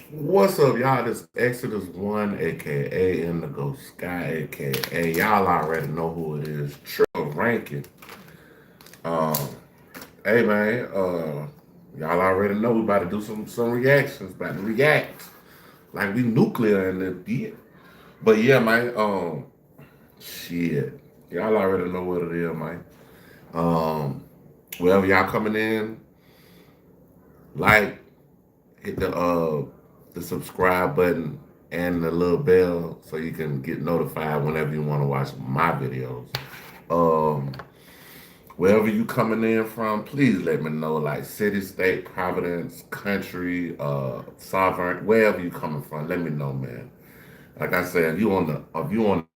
What's up, y'all? This Exodus 1, aka Indigo Sky, aka y'all already know who it is. Triple Ranking. Um, hey man, y'all already know we about to do some reactions, about to react. Like we nuclear in the bit. But yeah, man, shit. Y'all already know what it is, man. Um, wherever y'all coming in, like, hit the subscribe button and the little bell so you can get notified whenever you want to watch my videos. Um, Wherever you coming in from, please let me know. Like city, state, providence, country, sovereign, wherever you coming from, let me know, man. Like I said, if you on the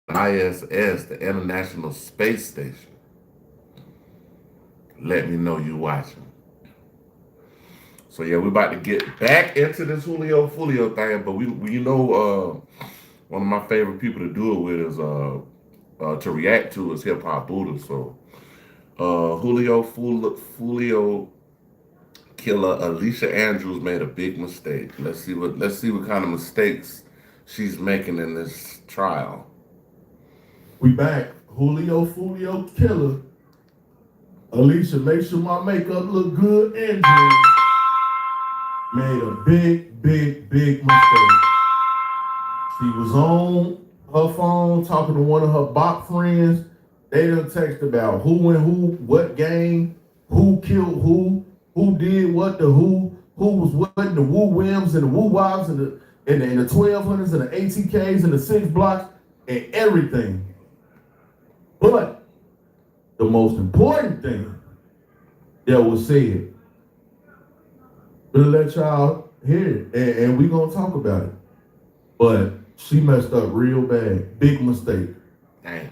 ISS, the International Space Station, let me know you watching. So yeah, we about to get back into this Julio Fulio thing, but one of my favorite people to do it with is to react to is Hip Hop Buddha. So Julio killer Alicia Andrews made a big mistake. Let's see what kind of mistakes she's making in this trial. We back. Julio Fulio killer. Alicia, make sure my makeup look good. Andrew made a big mistake. She was on her phone talking to one of her bot friends. They done text about who and who, what gang, who killed who did what to who was what, the Woo Wims and the Woo Wops and the 1200s and the ATKs and the 6 blocks and everything. But the most important thing that was said, we'll let y'all hear it, and we gonna talk about it. But she messed up real bad. Big mistake. Damn.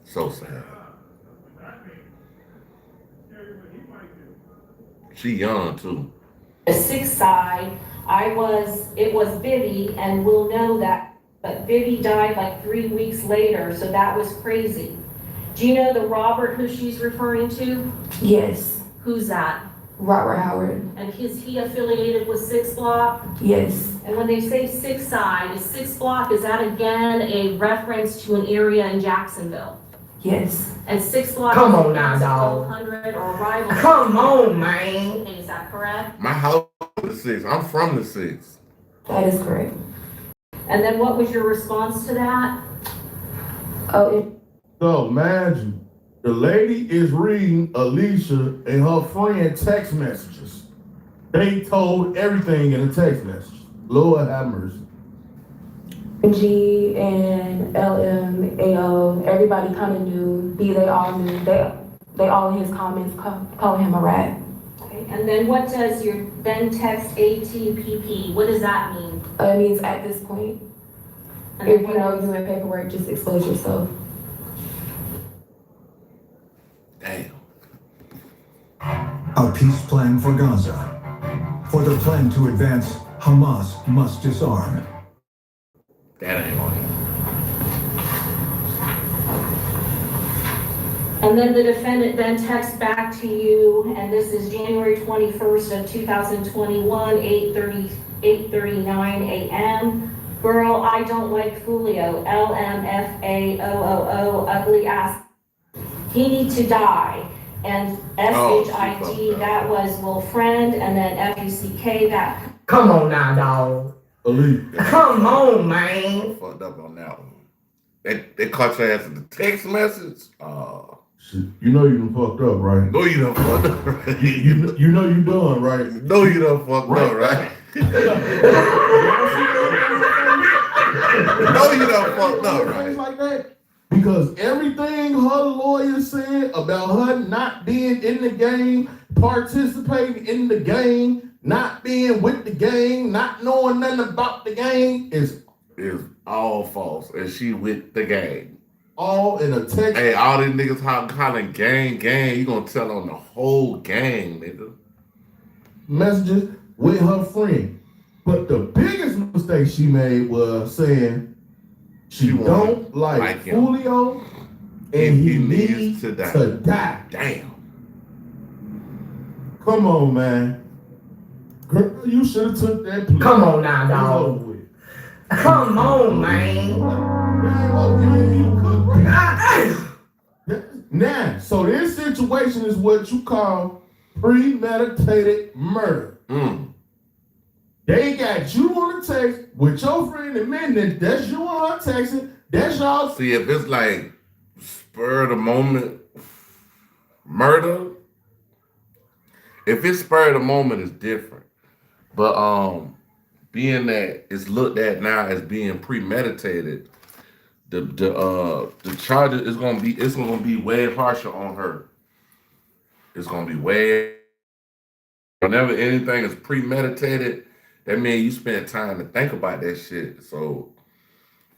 So sad. She young too. The sixth side, it was Vivi, and we'll know that, but Vivi died like 3 weeks later, so that was crazy. Do you know the Robert who she's referring to? Yes. Who's that? Robert Howard. And is he affiliated with 6 Block? Yes. And when they say six side, is 6 Block, is that again a reference to an area in Jacksonville? Yes. And 6 Block Come is on now, dog. 100 or a rival. Come on, man. Okay, is that correct? My house is the 6. I'm from the 6. That is correct. And then what was your response to that? So imagine the lady is reading Alicia and her friend text messages. They told everything in the text message. Lord have mercy. G and LM, AO, everybody kind of knew. B, they all knew. They all in his comments calling him a rat. Okay, and then what does your then text ATPP? What does that mean? It means at this point, And if then you know you're in paperwork, just expose yourself. Damn. A peace plan for Gaza. For the plan to advance, Hamas must disarm. That ain't on. And then the defendant then texts back to you, and this is January 21st of 2021, 8:39 a.m. Girl, I don't like Fulio, LMFAOOO, ugly ass. He need to die. And SHIT, that was Will Friend, and then FUCK, that. Come on now, dog. Alicia. Come on, man. Fucked up on that one. They caught your ass in the text message. Shit, you know you done fucked up, right? No, you done fucked up. Right? You know you done, right? No, you done fucked up, right? No, you done fucked up, right? Like that. Because everything her lawyer said about her not being in the game, participating in the game, not being with the game, not knowing nothing about the game is all false. And she with the gang. all in a text. Hey, all these niggas hollering gang, you gonna tell on the whole gang, nigga. Messages with her friend. But the biggest mistake she made was saying she don't like Julio and he needs to die. Damn. Come on, man. Girl, you should have took that plea. Come on now, It's over dog. with. Come on, man. Man, look, you ain't even cook right. God damn. Now, so this situation is what you call premeditated murder. They got you on the text with your friend in minute. That's you on her texting. That's y'all. See, if it's like spur of the moment murder, if it's spur of the moment, it's different. But being that it's looked at now as being premeditated, the charges is gonna be way harsher on her. It's gonna be way. Whenever anything is premeditated, that means you spend time to think about that shit. So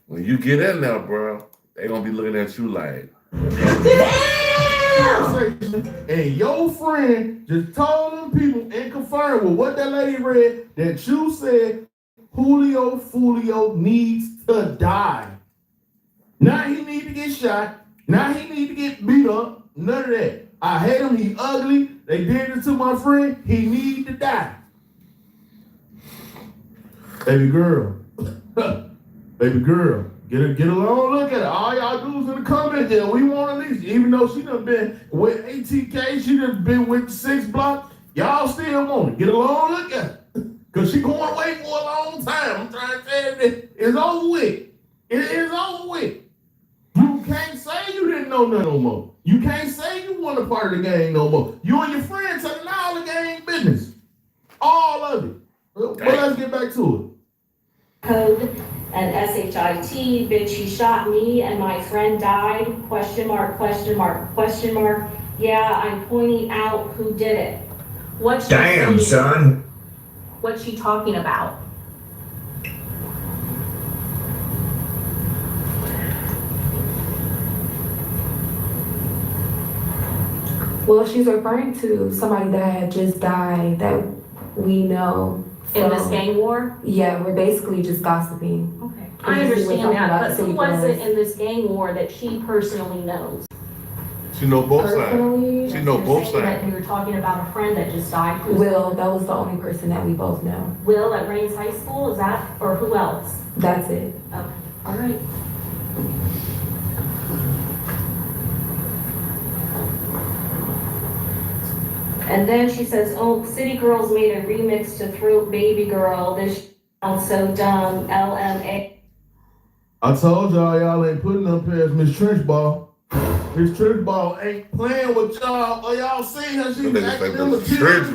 when you get in there, bro, they gonna be looking at you like, and your friend just told them people and confirmed with what that lady read that you said Julio Fulio needs to die. Now he need to get shot. Now he need to get beat up. None of that. I hate him. He ugly. They did it to my friend. He need to die. Baby girl. Baby girl. Get a long look at it. All y'all dudes in the comments there, we want at least, even though she done been with ATK, she done been with 6 Block, y'all still want it. Get a long look at it. Because she going away for a long time. I'm trying to tell you that it's over with. It is over with. You can't say you didn't know nothing no more. You can't say you weren't a part of the game no more. You and your friends telling all the game business. All of it. But let's get back to it. Code and SHIT, bitch, he shot me and my friend died, question mark, question mark, question mark. Yeah, I'm pointing out who did it. What's she Damn, saying? son. What's she talking about? Well, she's referring to somebody that had just died that we know. In this gang war? Yeah, we're basically just gossiping. Okay. We're I just understand talking that, about but who city was it girls. in this gang war that she personally knows? she know both Personally, sides. She know You're both saying that sides. you were talking about a friend that just died. Who's Will, that was the only person that we both know. Will at Rains High School, is that, or who else? That's it. Okay, all right. And then she says, oh, City Girls made a remix to Throat Baby Girl. This sounds so dumb. LMA. I told y'all ain't putting up past Miss Trenchball. Miss Trenchball ain't playing with y'all. Or y'all see her, she That nigga acting say them the church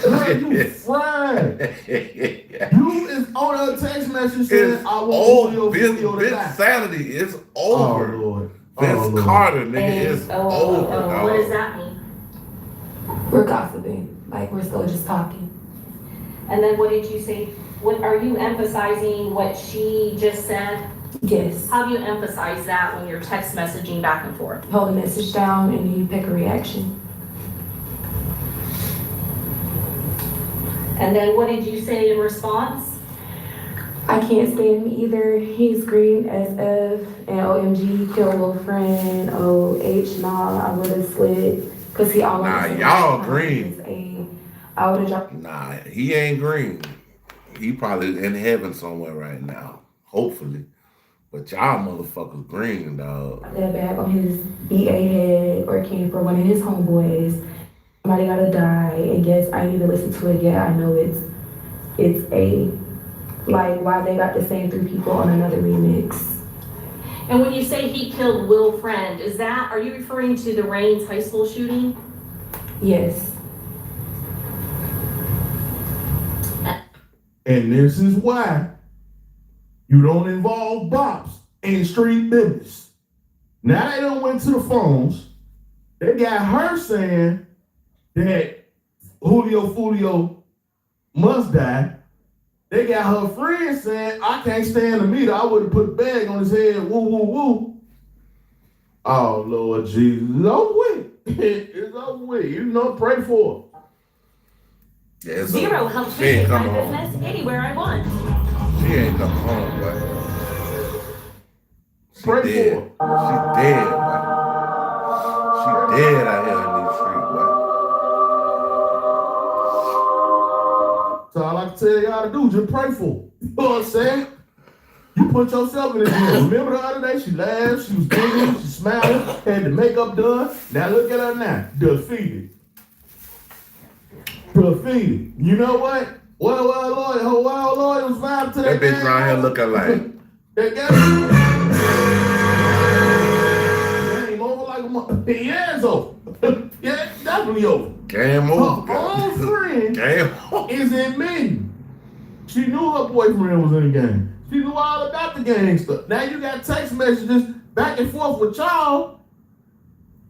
Girl, you fried. You is on her text message saying, It's I want Julio over. Fulio to Vince die. Sanity is Oh, over. Lord. Vince Oh, Lord. Carter, nigga, is over. What does dog. that mean? We're gossiping. Like, we're still just talking. And then what did you say? What are you emphasizing what she just said? Yes. How do you emphasize that when you're text messaging back and forth? Hold a message down and then you pick a reaction. And then what did you say in response? I can't stand me either. He screamed SF and OMG, kill a little friend. OH, nah, I would have slid. Cause he always Nah, said y'all that green. I would have dropped. Nah, he ain't green. He probably in heaven somewhere right now. Hopefully. But y'all motherfuckers green, dog. That bag on his BA head or came for one of his homeboys. Somebody gotta die. And yes, I need to listen to it. Yeah, I know it's a, like, why they got the same 3 people on another remix. And when you say he killed Will Friend, are you referring to the Rains High School shooting? Yes. And this is why you don't involve bops in street business. Now they done went to the phones. They got her saying that Julio Fulio must die. They got her friend saying, I can't stand the meter. I would have put a bag on his head. Woo, woo, woo. Oh, Lord Jesus. It's over with. It's over with. You know, pray for her. Yeah, it's Zero over. helps She me ain't make my coming home. business anywhere I want. She ain't coming home, but she Pray dead. for her. She dead, man. She dead out here in these streets. So all I can tell y'all to do is just pray for her. You know what I'm saying? You put yourself in this room. Remember the other day, she laughed, she was giggling, she smiling, had the makeup done. Now look at her now, defeated. Defeated. You know what? Well, Lord, was vibing to that bitch around here looking like. That game over like a month. Yeah, it's over. Yeah, it's definitely over. Game over. Her own friend Game over. is admitting she knew her boyfriend was in the game. She knew all about the gang stuff. Now you got text messages back and forth with y'all.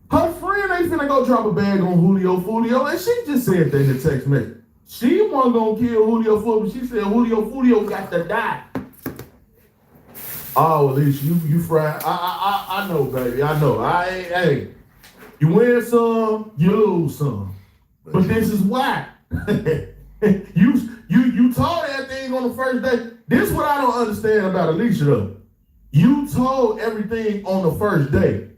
Her friend ain't finna go drop a bag on Julio Fulio, and she just said that in the text message. She wasn't gonna kill Julio Fulio, she said Julio Fulio got to die. Oh, Alicia, you fried. I know, baby. I know. Hey, you win some, you lose some. But this is why. You told that thing on the first day. This is what I don't understand about Alicia though. You told everything on the first day.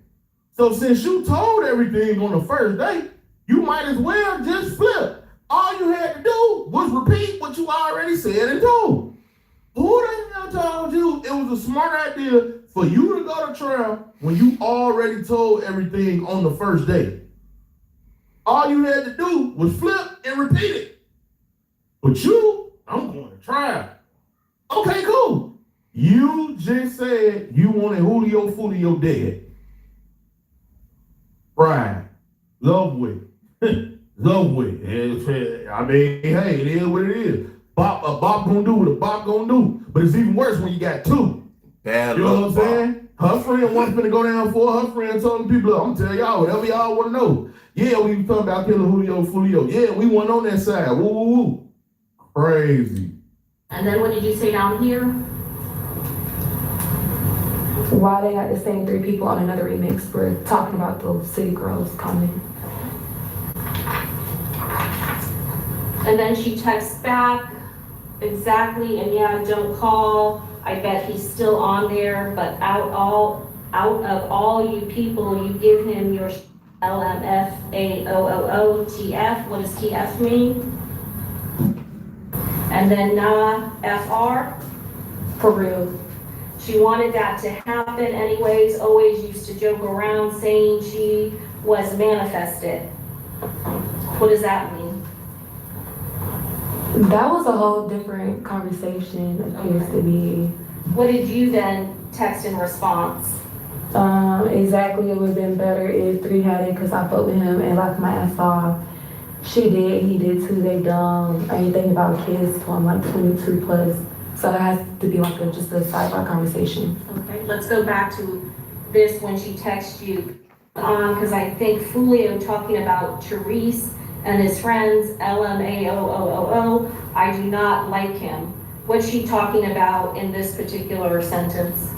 So since you told everything on the first day, you might as well just flip. All you had to do was repeat what you already said and told. Who the hell told you it was a smart idea for you to go to trial when you already told everything on the first day? All you had to do was flip and repeat it. But you, I'm going to trial. Okay, cool. You just said you wanted Julio Fulio dead. Right. Love with. Love with. I mean, hey, it is what it is. Bob gonna do what a Bob gonna do. But it's even worse when you got two. Bad you know luck, what I'm saying? Her friend wasn't finna go down for her. Her friend told the people, look, I'm gonna tell y'all whatever y'all wanna know. Yeah, we talking about killing Julio Fulio. Yeah, we went on that side. Woo, woo, woo. Crazy. And then what did you say down here? Why they got the same three people on another remix, we're talking about those city girls coming. And then she texts back, exactly, and yeah, don't call. I bet he's still on there, but out of all you people, you give him your LMFAOOOTF. What does TF mean? And then nah, FR. For real. She wanted that to happen anyways, always used to joke around saying she was manifested. What does that mean? That was a whole different conversation, appears to be. What did you then text in response? Exactly, it would have been better if 3 had it because I fucked with him and laughed my ass off. She did, he did too, they dumb. I ain't thinking about kids till I'm like 22 plus. So that has to be like just a sidebar conversation. Okay, let's go back to this when she texted you. Because I think Fulio talking about Therese and his friends, LMAOOOO, I do not like him. What's she talking about in this particular sentence?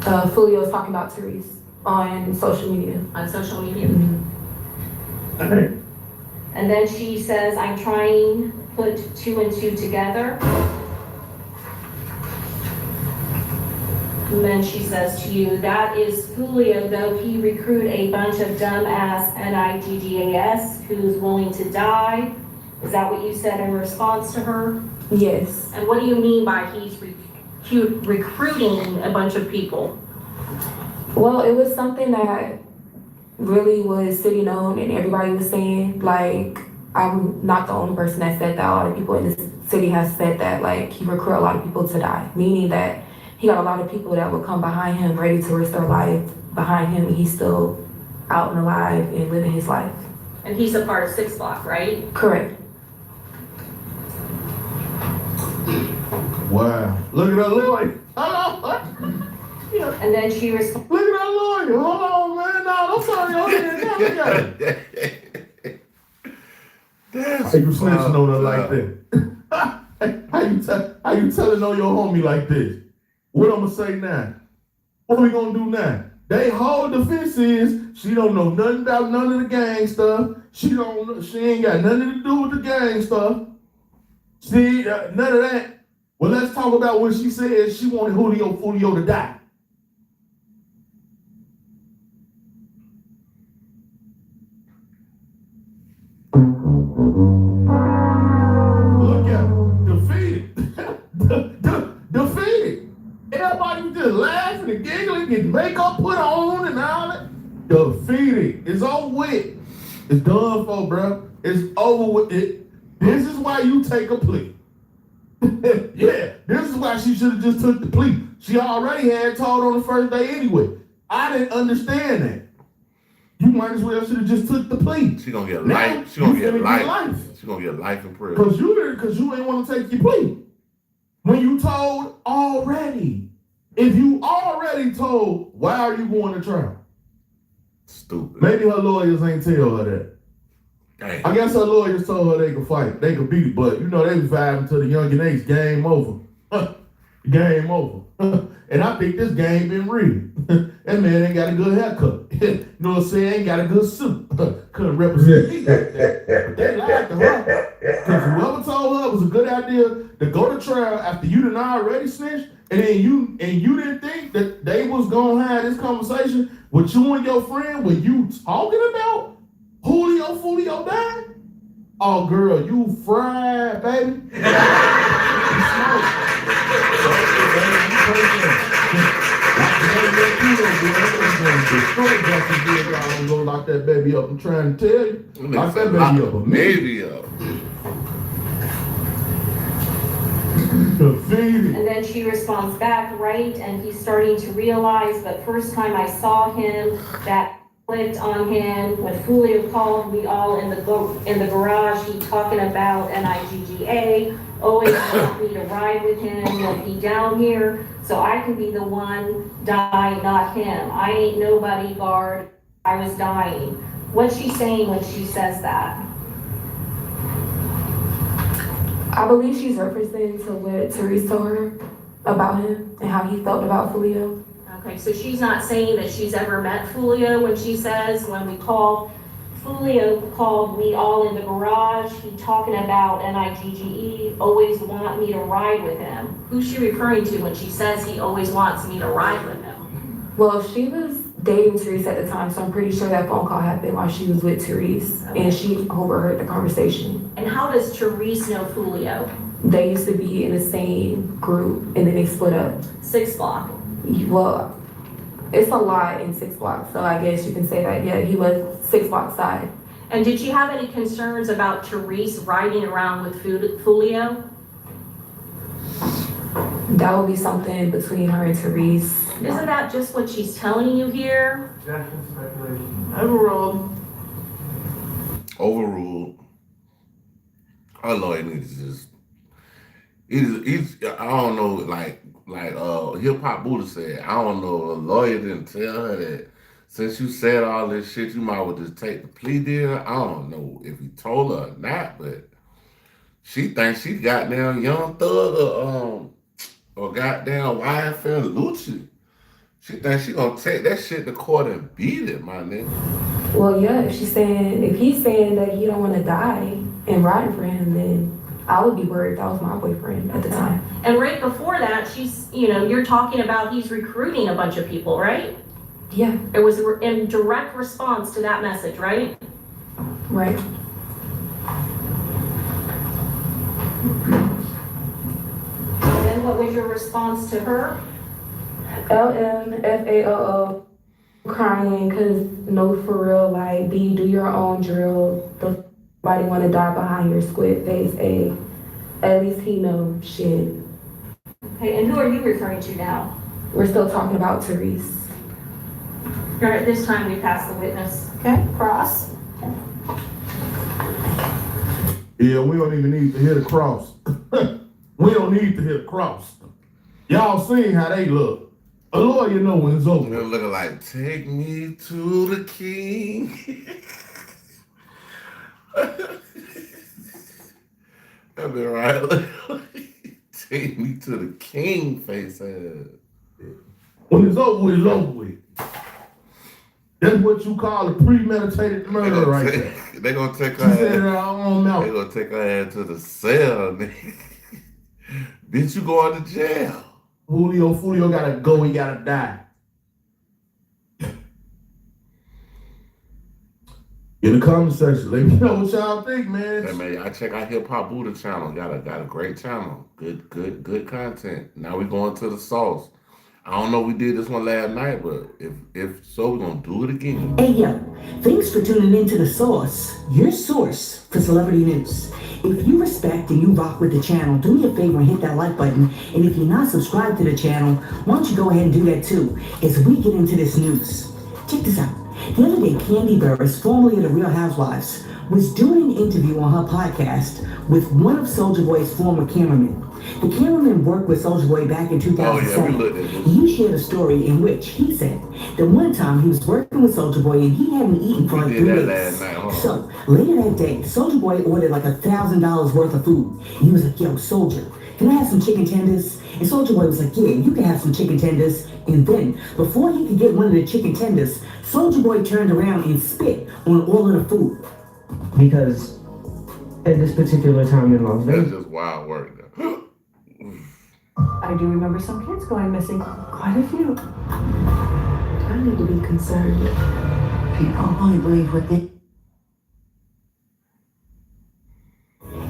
Fulio was talking about Therese on social media. On social media? Mm-hmm. Okay. And then she says, I'm trying to put 2 and 2 together. And then she says to you, that is Fulio, though he recruit a bunch of dumbass NIGGAS who's willing to die. Is that what you said in response to her? Yes. And what do you mean by he's recruiting a bunch of people? Well, it was something that really was city known and everybody was saying, like, I'm not the only person that said that. A lot of people in this city have said that, like, he recruit a lot of people to die, meaning that he got a lot of people that will come behind him ready to risk their life behind him, and he's still out and alive and living his life. And he's a part of 6 Block, right? Correct. Wow. Look at that lawyer. Hello. And then she responds, Look at that lawyer. Hold on, man. No, don't turn your head down. Look at it. That's How you snitching on her like that? How you telling on your homie like this? What I'm gonna say now? What we gonna do now? They whole defense is she don't know nothing about none of the gang stuff. She ain't got nothing to do with the gang stuff. See, none of that. Well, let's talk about when she said she wanted Julio Fulio to die. Look at her. over with. It's done for, bro. It's over with. This is why you take a plea. Yeah, this is why she should have just took the plea. She already had told on the first day anyway. I didn't understand that. You might as well should have just took the plea. She gonna get Now, life. She gonna you get finna life. She gonna get life in prison. Cause you ain't want to take your plea. When you told already. If you already told, why are you going to trial? Stupid. Maybe her lawyers ain't tell her that. Damn. I guess her lawyers told her they could fight. They could beat it, but you know they was vibing to the young and age. Game over. Game over. And I think this game been rigged. That man ain't got a good haircut. You know what I'm saying? Ain't got a good suit. Couldn't represent me like that. But they lied to her. Because whoever told her it was a good idea to go to trial after you done already snitched, and then you didn't think that they was gonna have this conversation with you and your friend when you talking about Julio died? Oh girl, you fried, baby. You smoked. I'm gonna lock that baby up. I'm trying to tell you. Lock that baby up. Baby up. And then she responds back, right? And he's starting to realize, but first time I saw him, that clicked on him. When Julio called, we all in the garage, he talking about NIGGA, always want me to ride with him, he'll be down here, so I can be the one die, not him. I ain't no bodyguard, I was dying. What's she saying when she says that? I believe she's referencing to what Therese told her about him and how he felt about Julio. Okay, so she's not saying that she's ever met Julio when she says, when we called, Julio called me all in the garage, he talking about NIGGE, always want me to ride with him. Who's she referring to when she says he always wants me to ride with him? Well, she was dating Therese at the time, so I'm pretty sure that phone call happened while she was with Therese, and she overheard the conversation. And how does Therese know Julio? They used to be in the same group, and then they split up. 6 block. Well, it's a lot in 6 blocks, so I guess you can say that, yeah, he was 6 blocks side. And did you have any concerns about Therese riding around with Julio? That would be something between her and Therese. Isn't that just what she's telling you here? Overruled. Overruled. Our lawyer needs to just. He's I don't know, like Hip Hop Buddha said, I don't know, a lawyer didn't tell her that since you said all this shit, you might well just take the plea deal. I don't know if he told her or not, but she thinks she goddamn Young Thug or goddamn YFL Lucci. She thinks she gonna take that shit to court and beat it, my nigga. Well, yeah, if he's saying that he don't want to die and riding for him, then I would be worried. That was my boyfriend at the time. And right before that, you're talking about he's recruiting a bunch of people, right? Yeah. It was in direct response to that message, right? Right. And then what was your response to her? LMFAOO, crying, cause no, for real, like, B, do your own drill. Don't nobody want to die behind your squid face. A, at least he know shit. Okay, and who are you referring to now? We're still talking about Therese. All right, this time we pass the witness. Okay, cross. Yeah, we don't even need to hit a cross. We don't need to hit a cross. Y'all seen how they look. A lawyer know when it's over. They're looking like, take me to the king. That'd be right. Take me to the king face ass. When it's over with, it's over with. That's what you call a premeditated murder right there. They gonna take She her said it ass. out of her own mouth. They gonna take her ass to the cell, nigga. Bitch, you going to jail. Julio gotta go, he gotta die. In the comment section, let me know what y'all think, man. Hey man, I check out Hip Hop Buddha channel. Got a great channel. Good content. Now we going to the sauce. I don't know. We did this one last night, but if so, we're gonna do it again. Hey yo, thanks for tuning in to The Source, your source for celebrity news. If you respect and you rock with the channel, do me a favor and hit that like button. And if you're not subscribed to the channel, why don't you go ahead and do that too, as we get into this news. Check this out. The other day, Candy Burris, formerly of The Real Housewives, was doing an interview on her podcast with one of Soulja Boy's former cameramen. The cameraman worked with Soulja Boy back in 2007. we looked at this. He shared a story in which he said that one time he was working with Soulja Boy and he hadn't eaten for like did 3 that weeks. last night, hold on. So later that day, Soulja Boy ordered like $1,000 worth of food. And he was like, yo, Soulja, can I have some chicken tenders? And Soulja Boy was like, yeah, you can have some chicken tenders. And then, before he could get one of the chicken tenders, Soulja Boy turned around and spit on all of the food. Because at this particular time in Las That's Vegas, just wild work. Though. I do remember some kids going missing. Quite a few. I need to be concerned. People only believe what they...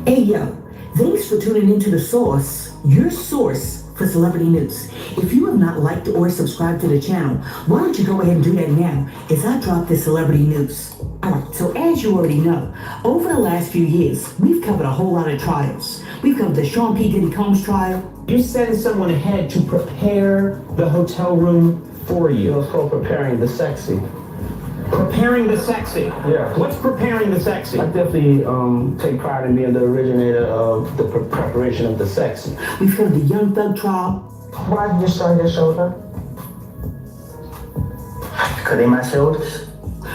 Hey yo, thanks for tuning into The Source, your source for celebrity news. If you have not liked or subscribed to the channel, why don't you go ahead and do that now as I drop this celebrity news. Alright, so as you already know, over the last few years, we've covered a whole lot of trials. We've covered the Sean P. Diddy Combs trial. you're sending someone ahead to prepare the hotel room for you. It's called preparing the sexy. Preparing the sexy. Yeah. What's preparing the sexy? I definitely take pride in being the originator of the preparation of the sexy. We've covered the Young Thug trial. Why did you show your shoulder? Because they my shoulders.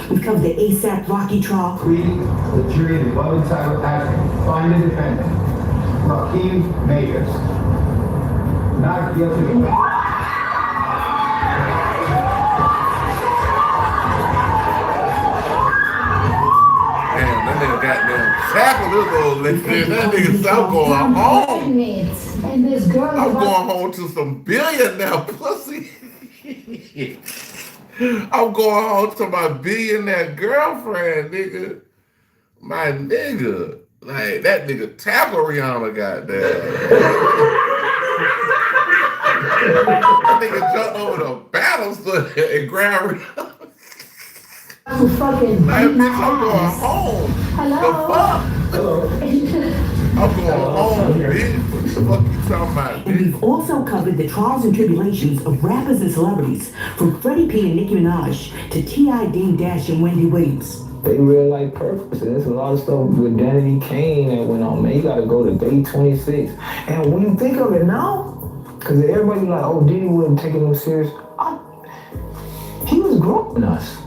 We've covered the ASAP Rocky trial. Please, the jury in the above entitled act find the defendant, Raheem Mayers, not guilty. Damn, that nigga goddamn tackle this old lady. That nigga said, I'm going home. And this girl I'm going home to some billionaire pussy. I'm going home to my billionaire girlfriend, nigga. My nigga. Like, that nigga tackle Rihanna, goddamn. That nigga jumped over the banister and grabbed Rihanna. I'm fucking Like, beat my bitch, I'm going ass. home. Hello? The fuck? I'm going home, bitch. What the fuck you talking about, And bitch? we've also covered the trials and tribulations of rappers and celebrities, from Freddie P and Nicki Minaj to T.I., Dame Dash, and Wendy Williams. They real life purpose. And there's a lot of stuff with Danny Kane that went on. Man, you gotta go to day 26. And when you think of it now, because everybody like, oh, Diddy wasn't taking him serious. He was growing us.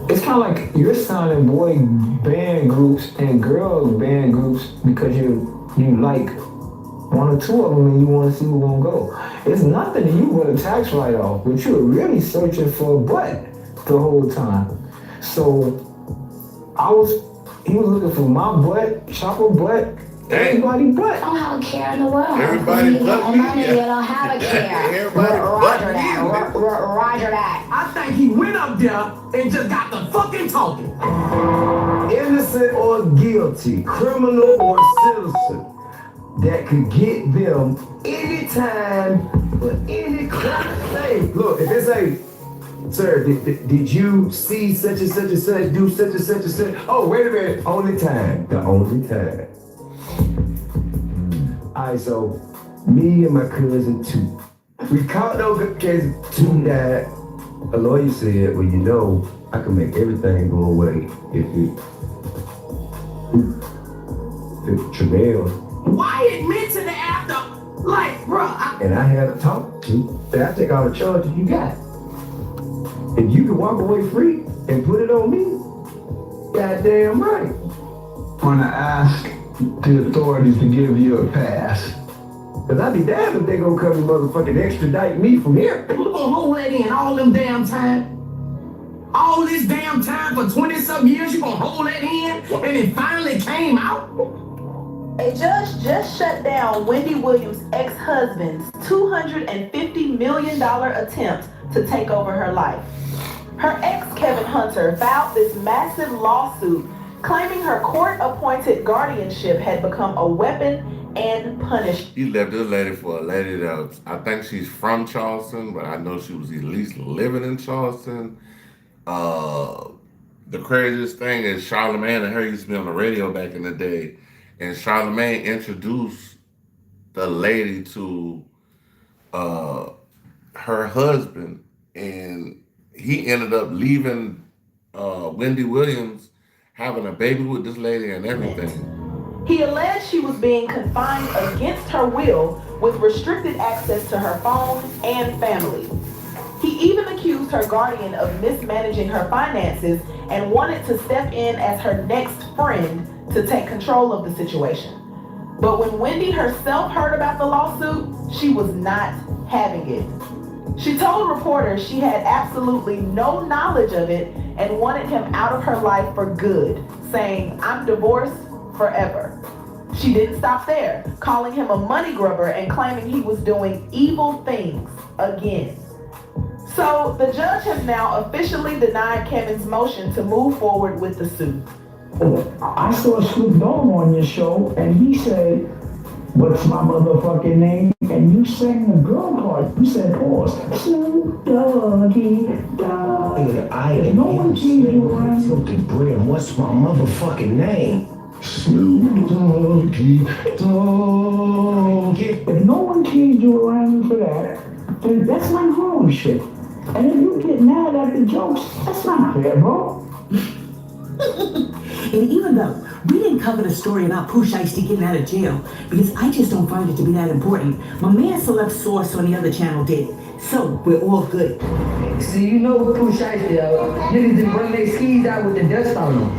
It's kind of like you're signing boy band groups and girl band groups because you like one or two of them and you want to see who's gonna go. It's nothing to you but a tax write-off, but you were really searching for a butt the whole time. So he was looking for my butt, chopper butt, everybody butt. I don't have a care in the world. Everybody but me. You don't have a care. Everybody Roger but that. me. Roger that. I think he went up there and just got the fucking talking. Innocent or guilty, criminal or citizen, that could get them anytime for any crime. Hey, look, if it's a, sir, did you see such and such and such, do such and such and such? Oh, wait a minute, only time, the only time. All right, so me and my cousin too. We caught those cases, two died. A lawyer said, well, you know, I can make everything go away if Tramel. Why admit to the after? Like, bruh, And I had to talk to, say, I take all the charges you got. And you can walk away free and put it on me. Goddamn right. Want to ask the authorities to give you a pass. Cause I'd be damned if they gonna come and motherfucking extradite me from here. you gonna hold that in all them damn time? All this damn time for 20-some years, you gonna hold that in? And it finally came out? A judge just shut down Wendy Williams' ex-husband's $250 million attempt to take over her life. Her ex, Kevin Hunter, filed this massive lawsuit claiming her court-appointed guardianship had become a weapon and punishment. He left this lady for a lady that I think she's from Charleston, but I know she was at least living in Charleston. The craziest thing is Charlemagne and her used to be on the radio back in the day, and Charlemagne introduced the lady to her husband, and he ended up leaving Wendy Williams, having a baby with this lady and everything. He alleged she was being confined against her will with restricted access to her phone and family. He even accused her guardian of mismanaging her finances and wanted to step in as her next friend to take control of the situation. But when Wendy herself heard about the lawsuit, she was not having it. She told reporters she had absolutely no knowledge of it and wanted him out of her life for good, saying, "I'm divorced forever." She didn't stop there, calling him a money grubber and claiming he was doing evil things again. So the judge has now officially denied Kevin's motion to move forward with the suit. I saw Snoop Dogg on your show, and he said, "What's my motherfucking name?" And you sang the girl part. You said, "Pause." Snoop Doggy Dogg. No one changed you around. Fucking bread. What's my motherfucking name? Snoop Doggy Dogg. If no one changed you around for that, then that's my wrong shit. And if you get mad at the jokes, that's not fair, bro. And even though we didn't cover the story about Pooh Shiesty getting out of jail, because I just don't find it to be that important, my man Celeb Source on the other channel did. So we're all good. See, you know what Pooh Shiesty, niggas didn't bring their skis out with the dust on them.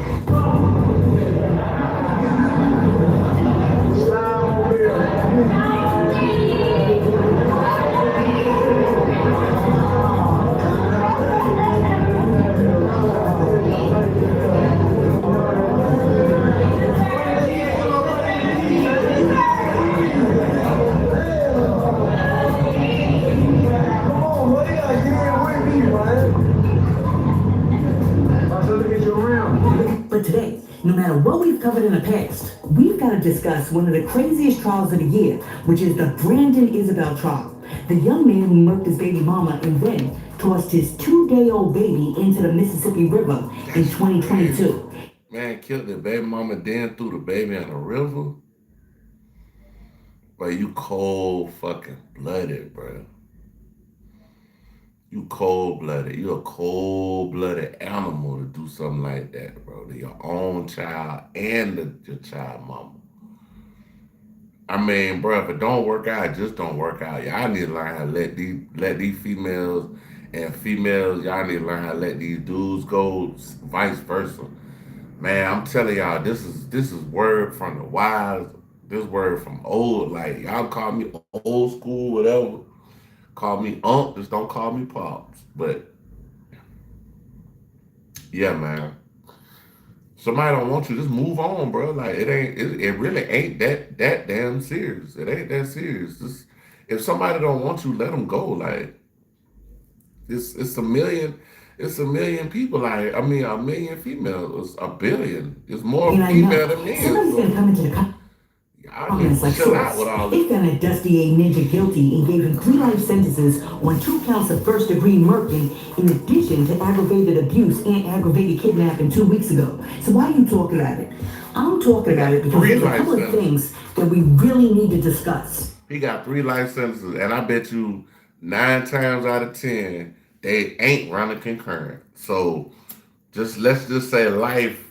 But today, no matter what we've covered in the past, we've got to discuss one of the craziest trials of the year, which is the Brandon Isabel trial. The young man who murked his baby mama and then tossed his 2-day-old baby into the Mississippi River in 2022. Man killed the baby mama, then threw the baby in the river. But you cold fucking blooded, bro. You cold-blooded. You're a cold-blooded animal to do something like that, bro. To your own child and your child mama. I mean, bro, if it don't work out, it just don't work out. Y'all need to learn how to let these females and females, y'all need to learn how to let these dudes go, vice versa. Man, I'm telling y'all, this is word from the wise. This word from old. Like, y'all call me old school, whatever. Call me Unc, just don't call me Pops. But yeah, man. Somebody don't want you, just move on, bro. Like it really ain't that damn serious. It ain't that serious. Just, if somebody don't want you, let them go. Like it's a million people. Like a million females. A billion. It's more female than men. Somebody's gonna come into the comments like Source. They found that Dusty A. Ninja guilty and gave him 3 life sentences on 2 counts of first-degree murking, in addition to aggravated abuse and aggravated kidnapping 2 weeks ago. So why are you talking about it? I'm talking about it because there's a couple of things that we really need to discuss. He got 3 life sentences, and I bet you 9 times out of 10 they ain't running concurrent. So let's just say life.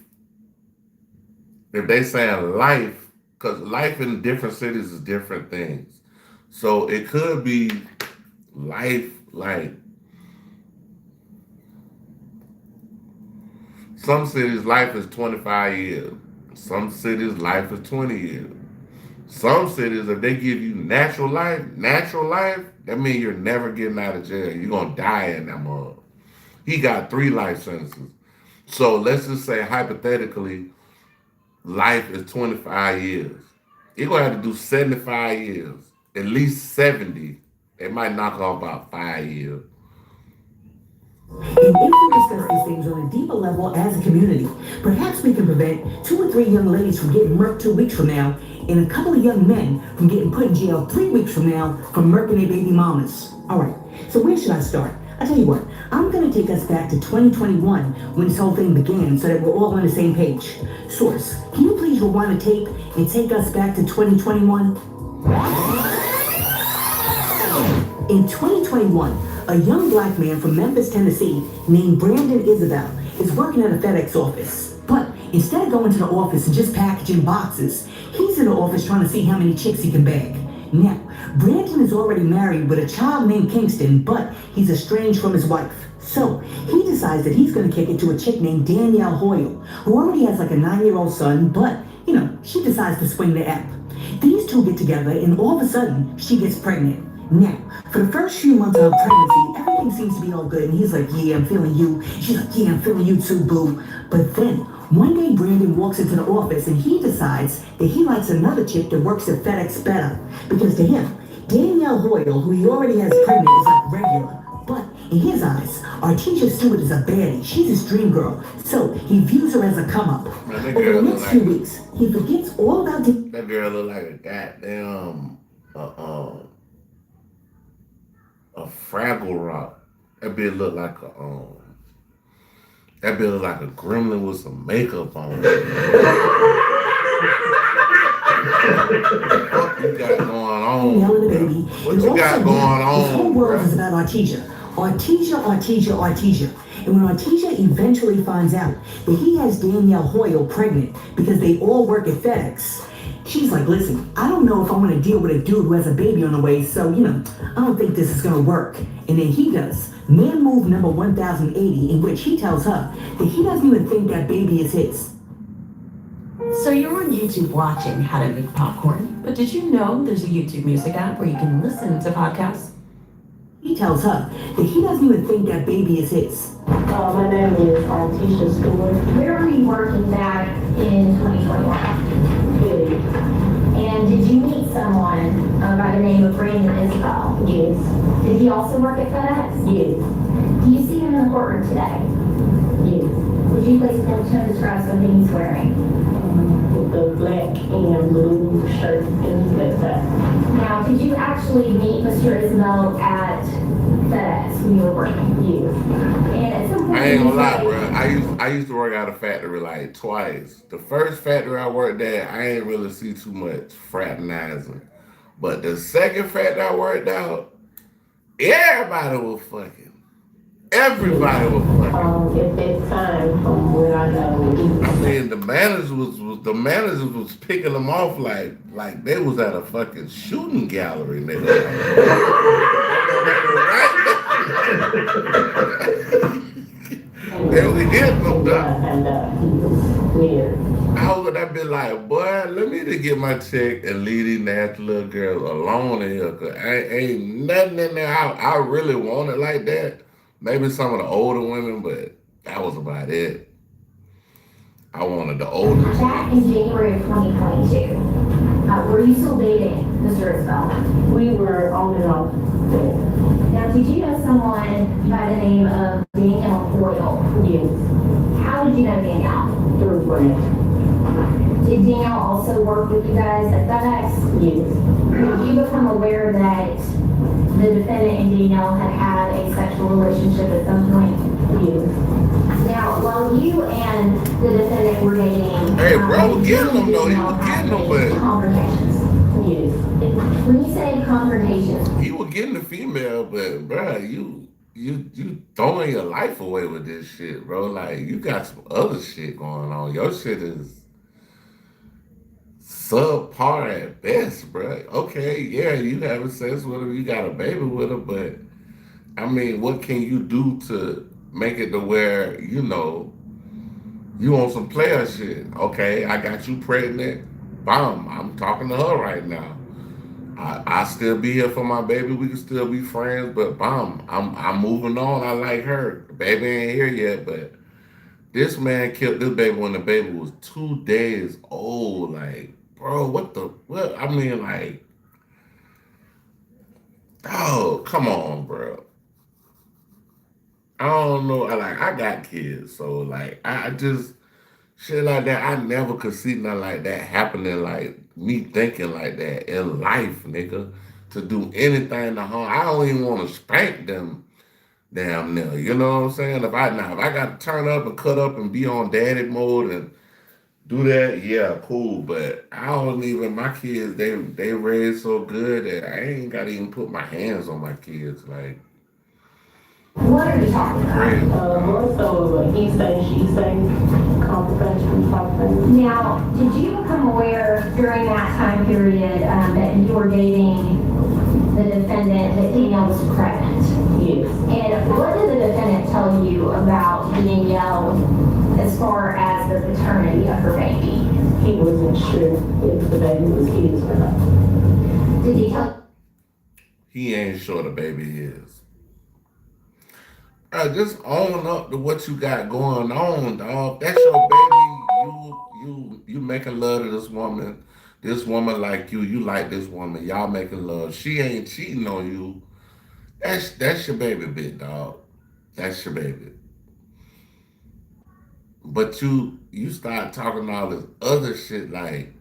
If they saying life. Because life in different cities is different things. So it could be life, like some cities life is 25 years. Some cities life is 20 years. Some cities, if they give you natural life, that means you're never getting out of jail. You're going to die in that mug. He got 3 life sentences. So let's just say hypothetically, life is 25 years. You're going to have to do 75 years. At least 70. They might knock off about 5 years. And if we discuss these things on a deeper level as a community, perhaps we can prevent 2 or 3 young ladies from getting murked 2 weeks from now, and a couple of young men from getting put in jail 3 weeks from now for murking their baby mamas. Alright, so where should I start? I'll tell you what, I'm gonna take us back to 2021 when this whole thing began so that we're all on the same page. Source, can you please rewind the tape and take us back to 2021? In 2021, a young black man from Memphis, Tennessee, named Brandon Isabel, is working at a FedEx office. But instead of going to the office and just packaging boxes, he's in the office trying to see how many chicks he can bag. Now, Brandon is already married with a child named Kingston, but he's estranged from his wife. So, he decides that he's gonna kick it to a chick named Danielle Hoyle, who already has like a 9-year-old son, but, she decides to swing the app. These two get together, and all of a sudden, she gets pregnant. Now, for the first few months of her pregnancy, everything seems to be all good, and he's like, yeah, I'm feeling you. She's like, yeah, I'm feeling you too, boo. But then, one day Brandon walks into the office, and he decides that he likes another chick that works at FedEx better. Because to him, Danielle Hoyle, who he already has pregnant, is like regular. But in his eyes, Artesia Stewart is a baddie. She's his dream girl. So he views her as a come-up. Over the next few weeks, he forgets all about that girl look like a goddamn a Fraggle Rock. That bitch look like a gremlin with some makeup on. What you got going on? What you got going on? The whole world is about Artesia. Artesia. And when Artesia eventually finds out that he has Danielle Hoyle pregnant because they all work at FedEx, she's like, listen, I don't know if I want to deal with a dude who has a baby on the way, so, I don't think this is going to work. And then he does man move number 1080, in which he tells her that he doesn't even think that baby is his. So you're on YouTube watching How to Make Popcorn, but did you know there's a YouTube music app where you can listen to podcasts? He tells her that he doesn't even think that baby is his. My name is Artesia Stewart. Where were you working back in 2021? And did you meet someone by the name of Brandon Isabel? Yes. Did he also work at FedEx? Yes. Do you see him in the courtroom today? Yes. Would you please describe something he's wearing? With the black and blue shirt and black tie. Now, did you actually meet Mr. Isabel at FedEx when you were working? Yes. And at some point, I ain't gonna lie, bro. I used to work out of factory like twice. The first factory I worked at, I ain't really see too much fraternizing. But the second factory I worked out, everybody was fucking. Everybody was fucking. At that time, from what I know, I mean, the managers was picking them off like they was at a fucking shooting gallery, nigga. They was hitting them down. I would have been like, boy, let me just get my check and leave these nasty little girls alone in here, cause ain't nothing in there I really want it like that. Maybe some of the older women, but that was about it. I wanted the older. Back in January of 2022, were you still dating Mr. Isabel? We were on and off. Now, did you know someone by the name of Danielle Hoyle? Yes. How did you know Danielle? Through friends. Did Danielle also work with you guys at FedEx? Yes. Did you become aware that the defendant and Danielle had a sexual relationship at some point? Yes. Now, while you and the defendant were dating, hey, bro, was getting them though. He was getting them, but confrontations. Yes. When you say confrontations, he was getting the female, but bro, you throwing your life away with this shit, bro. Like you got some other shit going on. Your shit is subpar at best, bro. Okay, yeah, you having sex with her, you got a baby with her, but I mean, what can you do to make it to where, you on some player shit? Okay, I got you pregnant. Bam, I'm talking to her right now. I still be here for my baby. We can still be friends, but bam, I'm moving on. I like her. The baby ain't here yet, but this man killed this baby when the baby was 2 days old. Like, bro, what? I mean, like, oh, come on, bro. I don't know. Like, I got kids, so like, I just shit like that. I never could see nothing like that happening. Like me thinking like that in life, nigga, to do anything to harm. I don't even want to spank them. Damn near, you know what I'm saying? If I got to turn up and cut up and be on daddy mode and do that, yeah, cool. But I don't even my kids. They raised so good that I ain't got to even put my hands on my kids. Like, What are you talking crazy. about? More so of a he say, she say, confrontation type thing. Now, did you become aware during that time period that you were dating the defendant that Danielle was pregnant? Yes. And what did the defendant tell you about Danielle as far as the paternity of her baby? He wasn't sure if the baby was his or not. Did he tell? He ain't sure the baby is. Just own up to what you got going on, dog. That's your baby. You making love to this woman. This woman like you. You like this woman. Y'all making love. She ain't cheating on you. That's your baby, big dog. That's your baby. But you start talking all this other shit like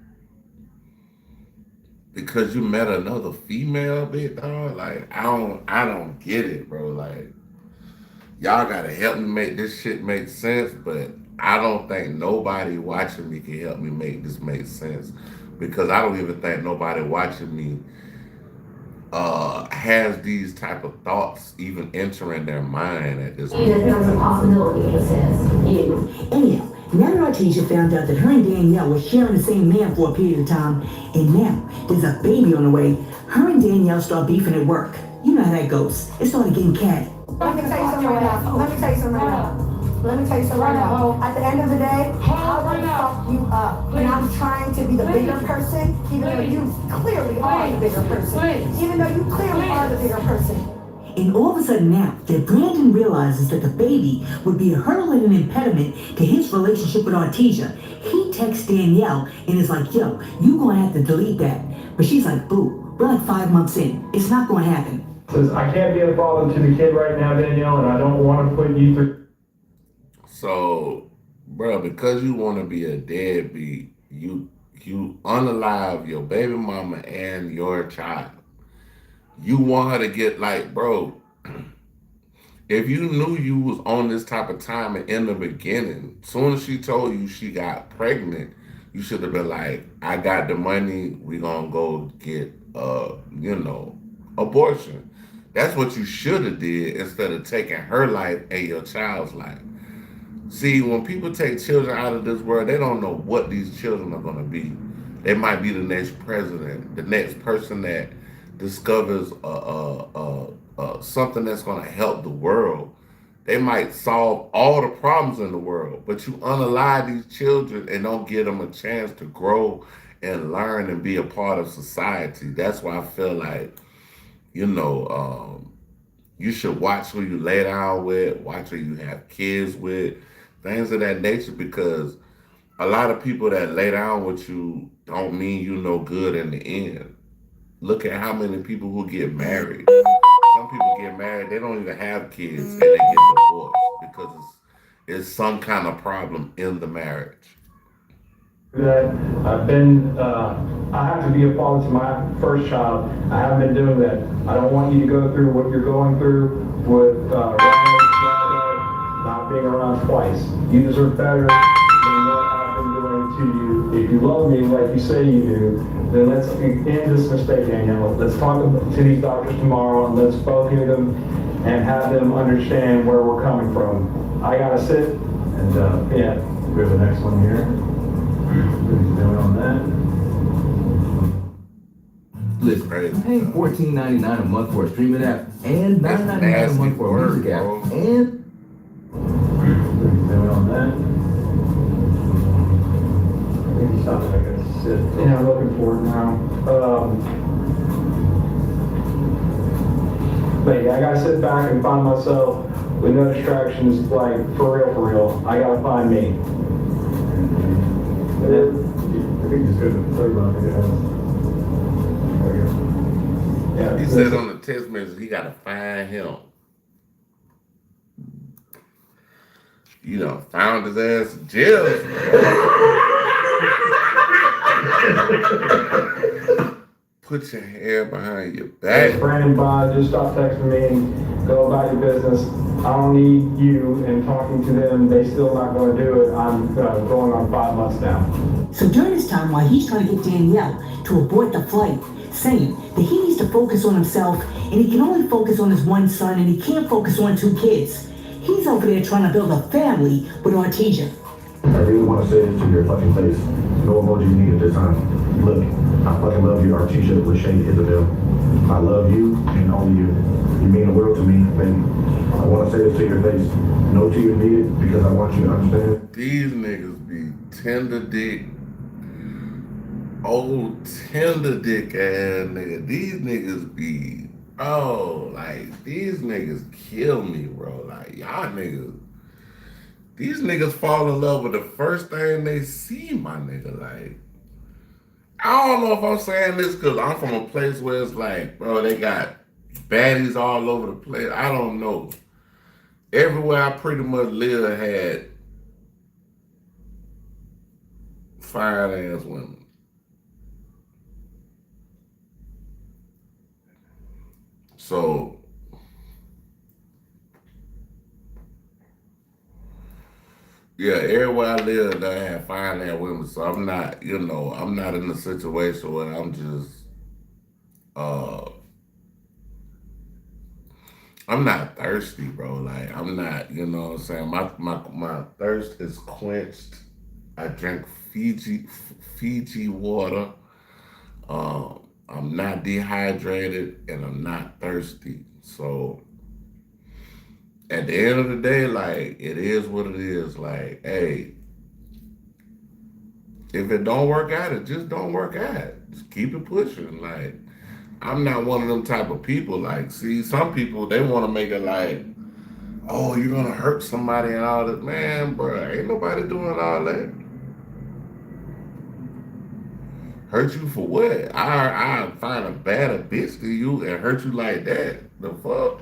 because you met another female, big dog. Like I don't get it, bro. Like y'all gotta help me make this shit make sense, but I don't think nobody watching me can help me make this make sense because I don't even think nobody watching me has these type of thoughts even entering their mind at this point. There was a possibility in a sense. Yeah. Anyhow, now that Artesia found out that her and Danielle were sharing the same man for a period of time, and now there's a baby on the way, her and Danielle start beefing at work. You know how that goes. It started getting catty. Let me tell you something right now. Let me tell you something right now. Let me tell you something right now. At the end of the day, I will fuck you up. And I'm trying to be the bigger person, even though you clearly are the bigger person. Even though you clearly are the bigger person. And all of a sudden now, that Brandon realizes that the baby would be a hurdle and an impediment to his relationship with Artesia. He texts Danielle and is like, yo, you gonna have to delete that. But she's like, boo, we're like 5 months in. It's not gonna happen. Says, I can't be a father to the kid right now, Danielle, and I don't want to put you through. So, bro, because you want to be a deadbeat, you unalive your baby mama and your child. You want her to get like, bro, if you knew you was on this type of time in the beginning, soon as she told you she got pregnant, you should have been like, I got the money, we gonna go get abortion. That's what you should have did instead of taking her life and your child's life. See, when people take children out of this world, they don't know what these children are going to be. They might be the next president, the next person that discovers something that's going to help the world. They might solve all the problems in the world, but you unalive these children and don't give them a chance to grow and learn and be a part of society. That's why I feel like, you should watch who you lay down with, watch who you have kids with, things of that nature, because a lot of people that lay down with you don't mean you no good in the end. Look at how many people who get married. Some people get married, they don't even have kids, and they get divorced because it's some kind of problem in the marriage. That I have to be a father to my first child. I haven't been doing that. I don't want you to go through what you're going through with not being around twice. You deserve better than what I've been doing to you. If you love me like you say you do, then let's end this mistake, Danielle. Let's talk to these doctors tomorrow and let's both hear them and have them understand where we're coming from. I gotta sit and yeah. We have the next one here. On that. Listen, I'm paying $14.99 a month for a streaming app and $9.99 a month for a music app, and on that. I think something I gotta sit. Yeah, I'm looking for it now. But yeah, I gotta sit back and find myself with no distractions. Like for real. I gotta find me. I think he's good at the third one. I think it has. Yeah, he said on the text message he gotta find him. You know, found his ass in jail. Put your hand behind your back. Brandon Bond, just stop texting me and go about your business. I don't need you and talking to them. They still not going to do it. I'm going on 5 months now. So during this time, while he's trying to get Danielle to abort the flight, saying that he needs to focus on himself and he can only focus on his one son and he can't focus on 2 kids, he's over there trying to build a family with Artesia. I really want to say this to your fucking face. No emoji needed this time. Look, I fucking love you, Artesia Lachey Isabel. I love you and only you. You mean the world to me, baby. I want to say this to your face. No tears needed because I want you to understand. These niggas be tender dick. Old tender dick ass nigga. These niggas be, like, these niggas kill me, bro. Like, y'all niggas. These niggas fall in love with the first thing they see, my nigga. Like, I don't know if I'm saying this because I'm from a place where it's like, bro, they got baddies all over the place. I don't know. Everywhere I pretty much lived had fine ass women. So, yeah, everywhere I lived, I had fine ass women. So I'm not, I'm not in a situation where I'm just, I'm not thirsty, bro. Like, I'm not, you know what I'm saying? My thirst is quenched. I drink Fiji water. I'm not dehydrated and I'm not thirsty. So at the end of the day, like, it is what it is. Like, hey, if it don't work out, it just don't work out. Just keep it pushing. Like, I'm not one of them type of people. Like, see, some people, they want to make it like, oh, you're going to hurt somebody and all that. Man, bro, ain't nobody doing all that. Hurt you for what? I find a badder bitch than you and hurt you like that. The fuck?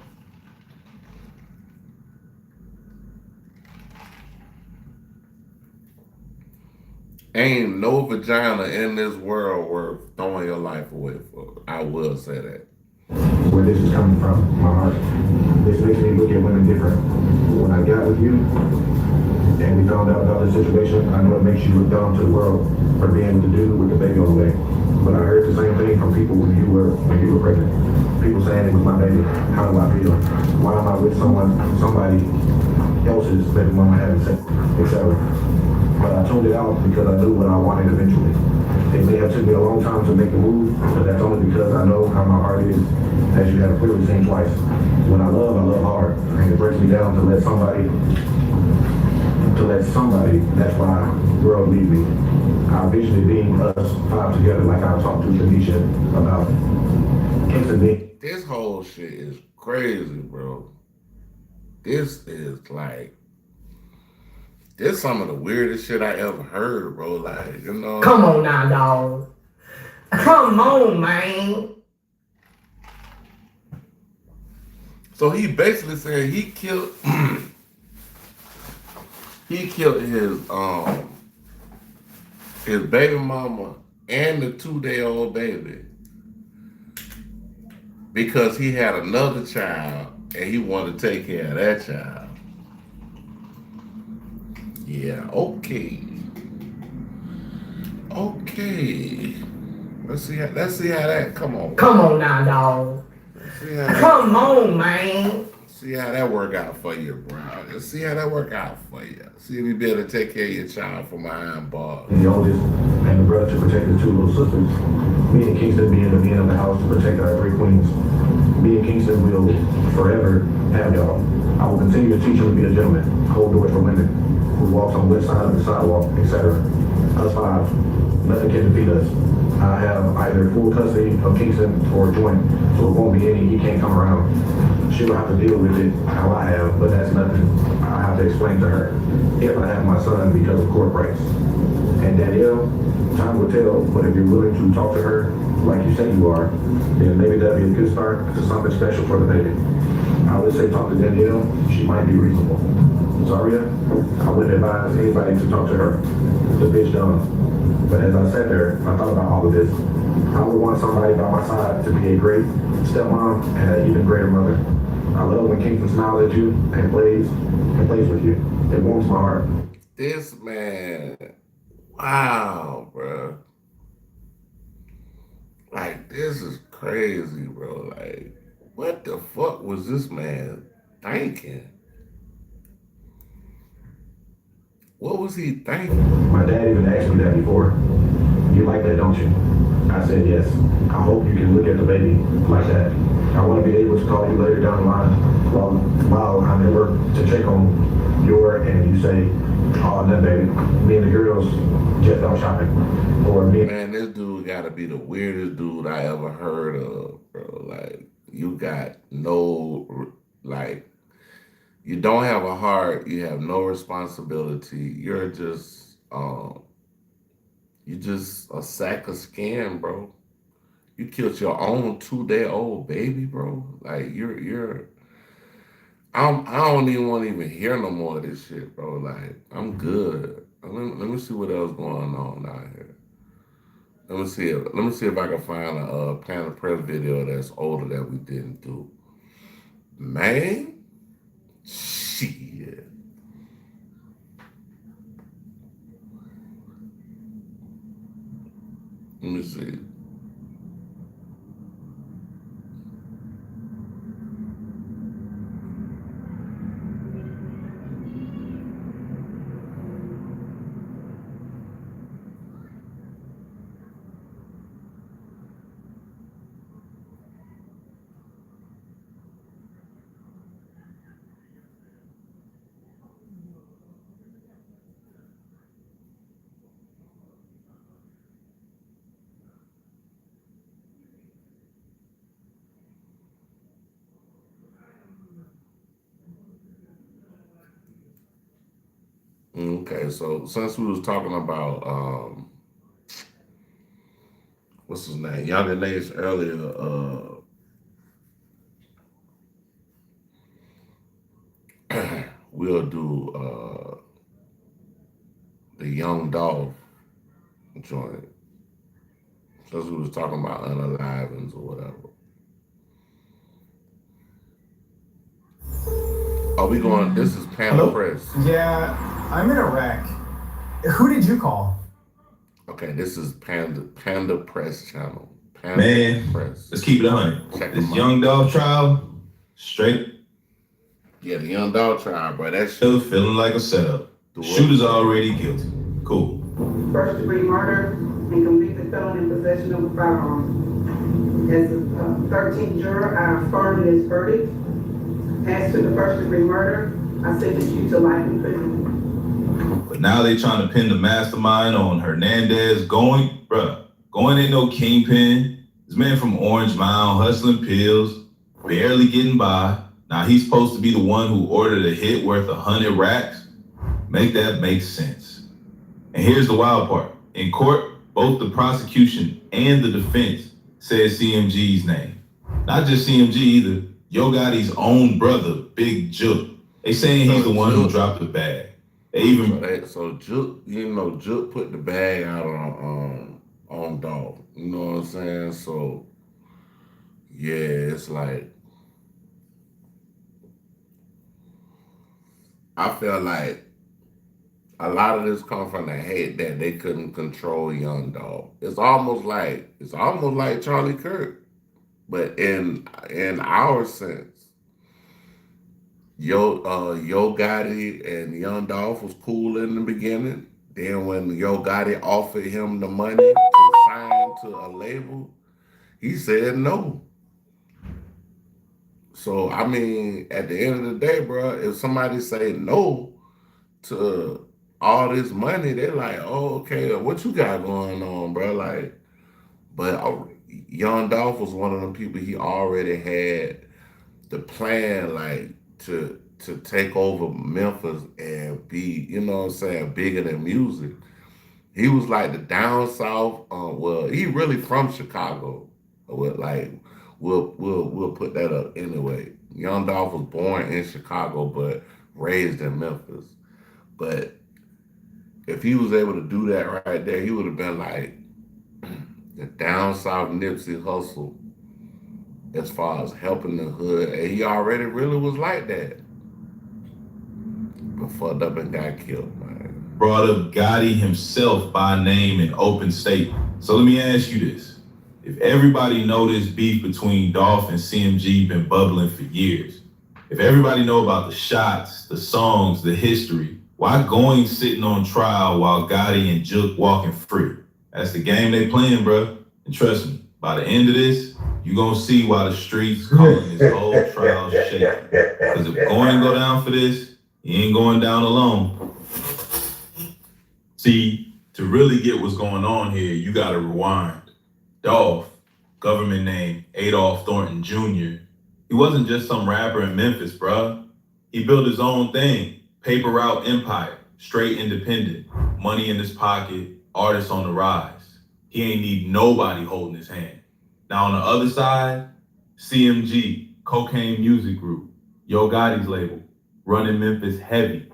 Ain't no vagina in this world worth throwing your life away for. I will say that. Where this is coming from, my heart. This makes me look at women different. When I got with you, and we found out about the situation, I know it makes you look dumb to the world for being able to do with the baby on the way. But I heard the same thing from people when you were pregnant. People saying it was my baby. How do I feel? Why am I with somebody else's baby mama having sex, etc. But I tuned it out because I knew what I wanted eventually. It may have took me a long time to make the move, but that's only because I know how my heart is, as you have clearly seen twice. When I love hard, and it breaks me down to let somebody, that's why the world leave me. I envisioned it being us 5 together, like I talked to Tanisha about Kingston being. This whole shit is crazy, bro. This is like, this some of the weirdest shit I ever heard, bro. Like, you know. Come on now, dog. Come on, man. So he basically said he killed his baby mama and the 2-day-old baby because he had another child and he wanted to take care of that child. Yeah, okay. Let's see how that, come on. Come on now, dog. Come on, man. See how that work out for you, bro. Let's see how that work out for you. See if you be able to take care of your child from behind bars. The oldest and the brother to protect his 2 little sisters. Me and Kingston being the man of the house to protect our 3 queens. Me and Kingston will forever have y'all. I will continue to teach you to be a gentleman, hold doors for women, who walks on the west side of the sidewalk, etc. Us 5, nothing can defeat us. I have either full custody of Kingston or joint, so it won't be any, he can't come around. She'll have to deal with it how I have, but that's nothing I have to explain to her if I have my son because of court rights. And Danielle, time will tell, but if you're willing to talk to her like you say you are, then maybe that'll be a good start to something special for the baby. I would say talk to Danielle. She might be reasonable. Zaria, I wouldn't advise anybody to talk to her. The bitch dumb. But as I sat there, I thought about all of this. I would want somebody by my side to be a great stepmom and an even greater mother. I love when Kingston smiles at you and plays with you. It warms my heart. This man, wow, bro. Like, this is crazy, bro. Like, what the fuck was this man thinking? What was he thinking? My dad even asked me that before. You like that, don't you? I said yes. I hope you can look at the baby like that. I want to be able to call you later down the line while I'm at work to check on your and you say, oh, no, baby. Me and the girls just out shopping. Or me. Man, this dude gotta be the weirdest dude I ever heard of, bro. Like, you got no, like, you don't have a heart. You have no responsibility. You're just a sack of skin, bro. You killed your own 2-day-old baby, bro. Like, I don't even want to even hear no more of this shit, bro. Like, I'm good. Let me see what else going on out here. Let me see if I can find a Planet Press video that's older that we didn't do. Man, shit. Let me see. Okay, so since we was talking about what's his name, Younger Nation earlier, we'll do the Young Dolph joint. Since we was talking about unalivings or whatever. Are we going? This is Panda Press. Yeah, I'm in a wreck. Who did you call? Okay, this is Panda Press channel. Panda Man, Press. let's keep it 100. Check This them Young Dolph trial, straight. Yeah, the Young Dolph trial, bro. That Still feeling like a setup. Shooter's already guilty. Cool. First degree murder and convicted felon in possession of a firearm. As the 13th juror, I affirm this verdict. As to the first degree murder, I sentence you to life in prison. But now they trying to pin the mastermind on Hernandez. Going ain't no kingpin. This man from Orange Mound hustling pills, barely getting by. Now he's supposed to be the one who ordered a hit worth 100 racks. Make that make sense. And here's the wild part. In court, both the prosecution and the defense said CMG's name. Not just CMG either. Yo Gotti's own brother, Big Jook. They saying he's the one who dropped the bag. They even so Jook, Jook put the bag out on Dolph. You know what I'm saying? So yeah, it's like I feel like a lot of this comes from the hate that they couldn't control Young Dolph. It's almost like Charlie Kirk, but in our sense. Yo Gotti and Young Dolph was cool in the beginning. Then when Yo Gotti offered him the money to sign to a label, he said no. So I mean, at the end of the day, bro, if somebody say no to all this money, they're like, oh, okay, what you got going on, bro? Like, but Young Dolph was one of them people. He already had the plan, like, to take over Memphis and be, you know what I'm saying, bigger than music. He was like the down south, well, he really from Chicago. Like we'll put that up anyway. Young Dolph was born in Chicago but raised in Memphis. But if he was able to do that right there, he would have been like the down south Nipsey Hussle as far as helping the hood. And he already really was like that. But fucked up and got killed, man. Brought up Gotti himself by name in open statement. So let me ask you this. If everybody know this beef between Dolph and CMG been bubbling for years, if everybody know about the shots, the songs, the history, why going sitting on trial while Gotti and Jook walking free? That's the game they playing, bro. And trust me, by the end of this, you gonna see why the streets calling this whole trial shaky. Because if going go down for this, he ain't going down alone. See, to really get what's going on here, you gotta rewind. Dolph, government name Adolph Thornton Jr., he wasn't just some rapper in Memphis, bruh. He built his own thing, paper route empire, straight independent, money in his pocket, artists on the rise. He ain't need nobody holding his hand. Now on the other side, CMG, Cocaine Music Group, Yo Gotti's label, running Memphis heavy.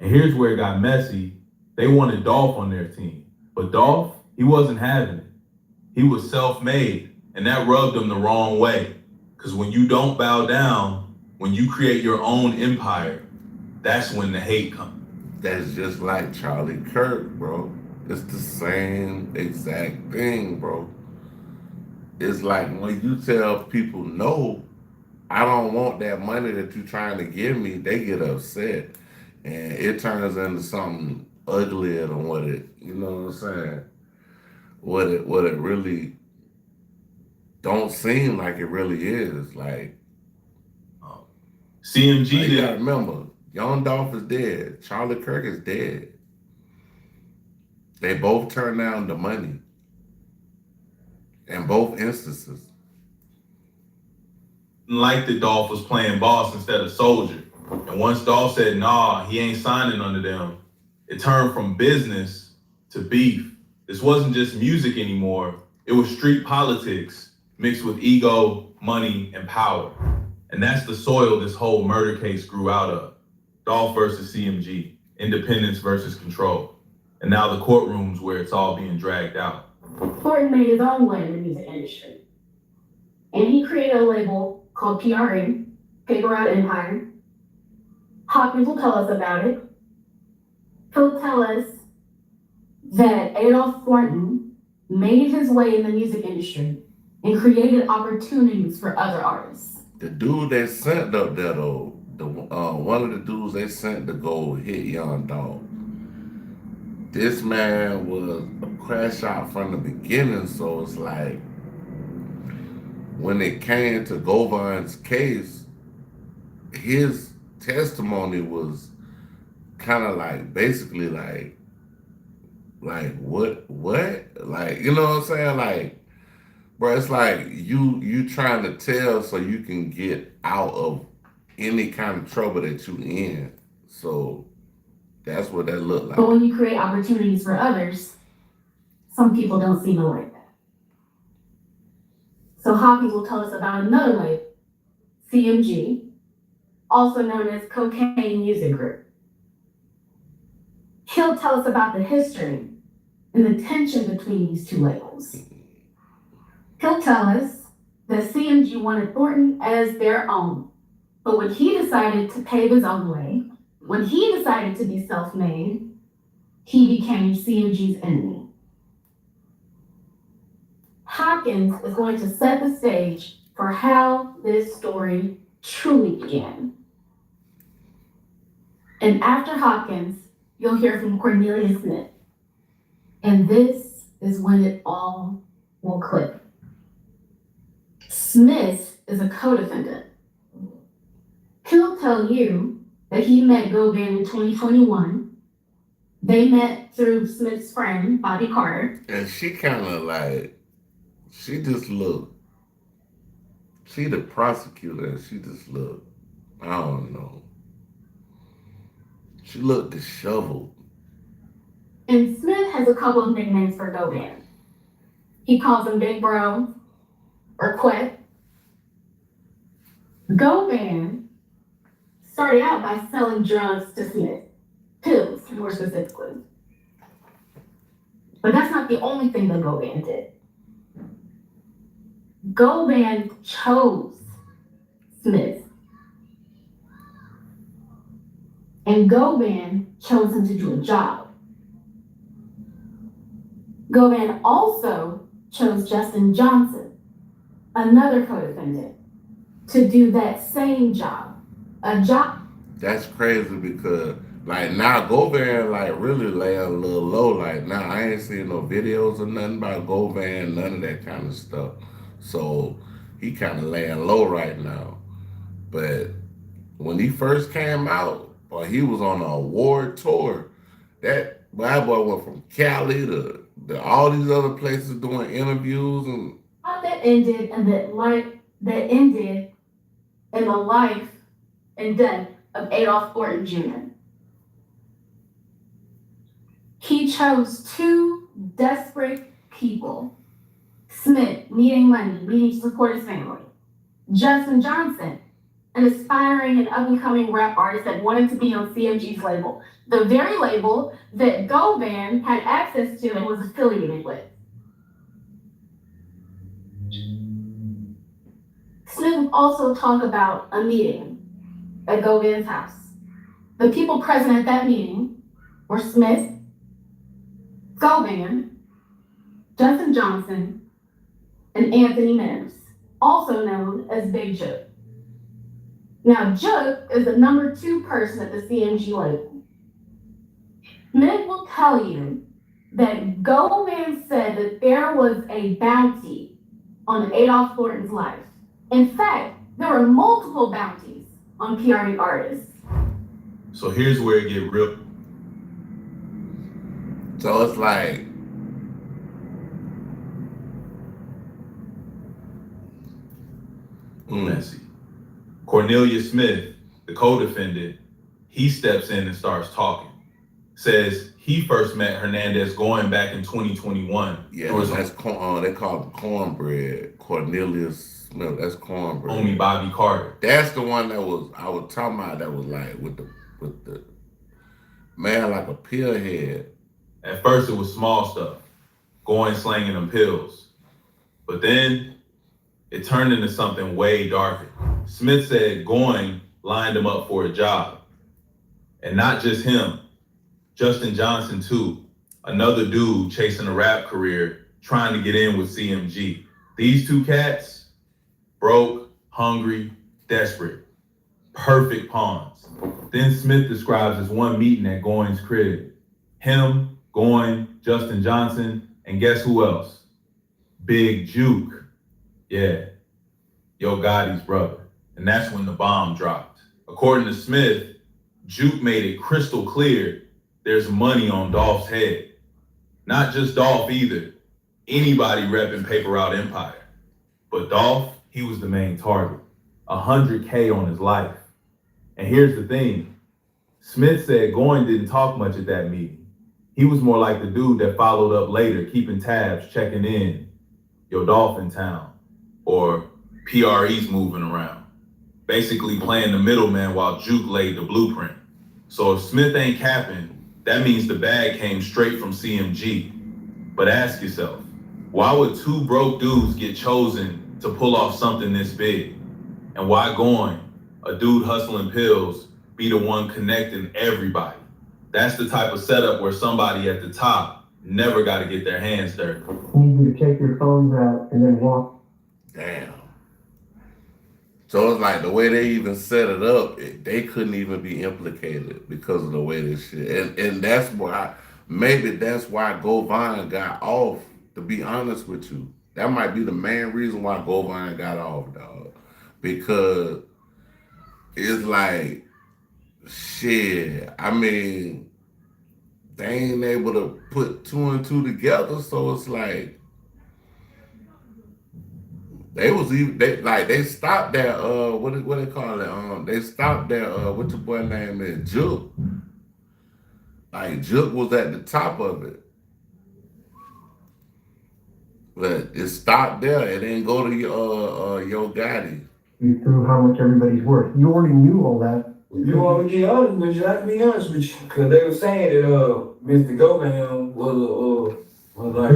And here's where it got messy. They wanted Dolph on their team, but Dolph, he wasn't having it. He was self-made, and that rubbed him the wrong way. Because when you don't bow down, when you create your own empire, that's when the hate comes. That's just like Charlie Kirk, bro. It's the same exact thing, bro. It's like when you tell people, no, I don't want that money that you're trying to give me, they get upset. And it turns into something uglier than what it, you know what I'm saying? What it really don't seem like it really is. Like, CMG, you gotta remember, Young Dolph is dead. Charlie Kirk is dead. They both turned down the money in both instances. Like that Dolph was playing boss instead of soldier. And once Dolph said, nah, he ain't signing under them, it turned from business to beef. This wasn't just music anymore. It was street politics mixed with ego, money, and power. And that's the soil this whole murder case grew out of. Dolph versus CMG, independence versus control. And now the courtrooms where it's all being dragged out. Thornton made his own way in the music industry. And he created a label called PRE, Paper Route Empire. Hawkins will tell us about it. He'll tell us that Adolph Thornton made his way in the music industry and created opportunities for other artists. The dude they sent up there though, one of the dudes they sent to go hit Young Dolph, this man was a crash out from the beginning, so it's like when it came to Govan's case, his testimony was kind of like basically like what? Like, you know what I'm saying? Like, bro, it's like you trying to tell so you can get out of any kind of trouble that you in. So that's what that looked like. But when you create opportunities for others, some people don't see no like that. So Hawkins will tell us about another way, CMG, also known as Cocaine Music Group. He'll tell us about the history and the tension between these two labels. He'll tell us that CMG wanted Thornton as their own, but when he decided to pave his own way, when he decided to be self-made, he became CMG's enemy. Hawkins is going to set the stage for how this story truly began. And after Hawkins, you'll hear from Cornelia Smith. And this is when it all will click. Smith is a co-defendant. He'll tell you that he met Govan in 2021. They met through Smith's friend, Bobby Carter. And she kind of like, she just looked, she the prosecutor, and she just looked, I don't know. She looked disheveled. And Smith has a couple of nicknames for Govan. He calls him Big Bro, or Quet, Go Band started out by selling drugs to Smith, pills more specifically. But that's not the only thing that Go Band did. Go Band chose Smith. And Go Band chose him to do a job. Go Band also chose Justin Johnson, another co-defendant, to do that same job. A job. That's crazy because like now Govan like really laying a little low. Like now I ain't seen no videos or nothing about Govan, none of that kind of stuff. So he kind of laying low right now. But when he first came out, boy, he was on an award tour. That boy went from Cali to all these other places doing interviews and That ended in the life and death of Adolph Thornton Jr. He chose two desperate people. Smith, needing money, needing to support his family. Justin Johnson, an aspiring and up-and-coming rap artist that wanted to be on CMG's label, the very label that Go Band had access to and was affiliated with. Smith also talked about a meeting at Go Band's house. The people present at that meeting were Smith, Go Band, Justin Johnson, and Anthony Mims, also known as Big Jook. Now, Jook is the number 2 person at the CMG label. Mick will tell you that Go Band said that there was a bounty on Adolph Thornton's life. In fact, there were multiple bounties on PRE artists. So here's where it get real. so it's like messy. Cornelia Smith, the co-defendant, he steps in and starts talking. Says he first met Hernandez going back in 2021. Yeah, that's corn. They call it cornbread. Cornelius Smith. That's cornbread. Homie Bobby Carter. That's the one that I was talking about. That was like with the man like a pill head. At first it was small stuff, going slanging them pills, but then it turned into something way darker. Smith said Going lined him up for a job, and not just him. Justin Johnson too, another dude chasing a rap career, trying to get in with CMG. These two cats, broke, hungry, desperate, perfect pawns. Then Smith describes this one meeting at Going's crib. Him, Going, Justin Johnson, and guess who else? Big Juke. Yeah, Yo Gotti's brother. And that's when the bomb dropped. According to Smith, Juke made it crystal clear there's money on Dolph's head. Not just Dolph either. Anybody repping Paper Route Empire. But Dolph, he was the main target. 100K on his life. And here's the thing. Smith said Going didn't talk much at that meeting. He was more like the dude that followed up later, keeping tabs, checking in. Yo, Dolph in town. Or PRE's moving around. Basically playing the middleman while Juke laid the blueprint. So if Smith ain't capping, that means the bag came straight from CMG. But ask yourself, why would two broke dudes get chosen to pull off something this big? And why Going, a dude hustling pills, be the one connecting everybody? That's the type of setup where somebody at the top never got to get their hands dirty. I need you to take your phones out and then walk. Damn. So it's like the way they even set it up, they couldn't even be implicated because of the way this shit. And that's why, maybe that's why Govan got off, to be honest with you. That might be the main reason why Govan got off, dog. Because it's like, shit, I mean, they ain't able to put 2 and 2 together, so it's like, they stopped that what they call it? They stopped that what your boy name is, Juke. Like Juke was at the top of it. But it stopped there. It didn't go to Yo Gotti. you through how much everybody's worth. You already knew all that. You want me to be honest with you? I can be honest with you. Because they were saying that Mr. Govan was like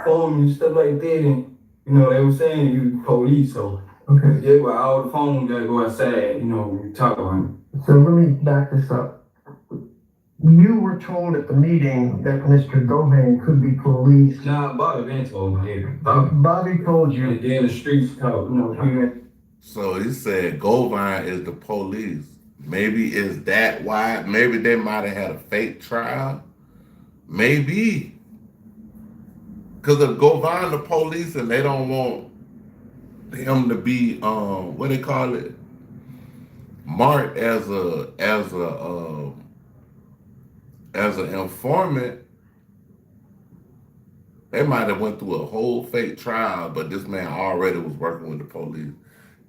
phone and stuff like that, and they were saying he was police, so that's why all the phones gotta go outside, we talk about it. So let me back this up. You were told at the meeting that Mr. Govan could be police. Nah, Bobby been told me that. Bobby told you. And then the streets talk, So he said Govan is the police. Maybe is that why? Maybe they might have had a fake trial. Maybe. Because if Govan the police and they don't want him to be what they call it, marked as an informant, they might have went through a whole fake trial, but this man already was working with the police.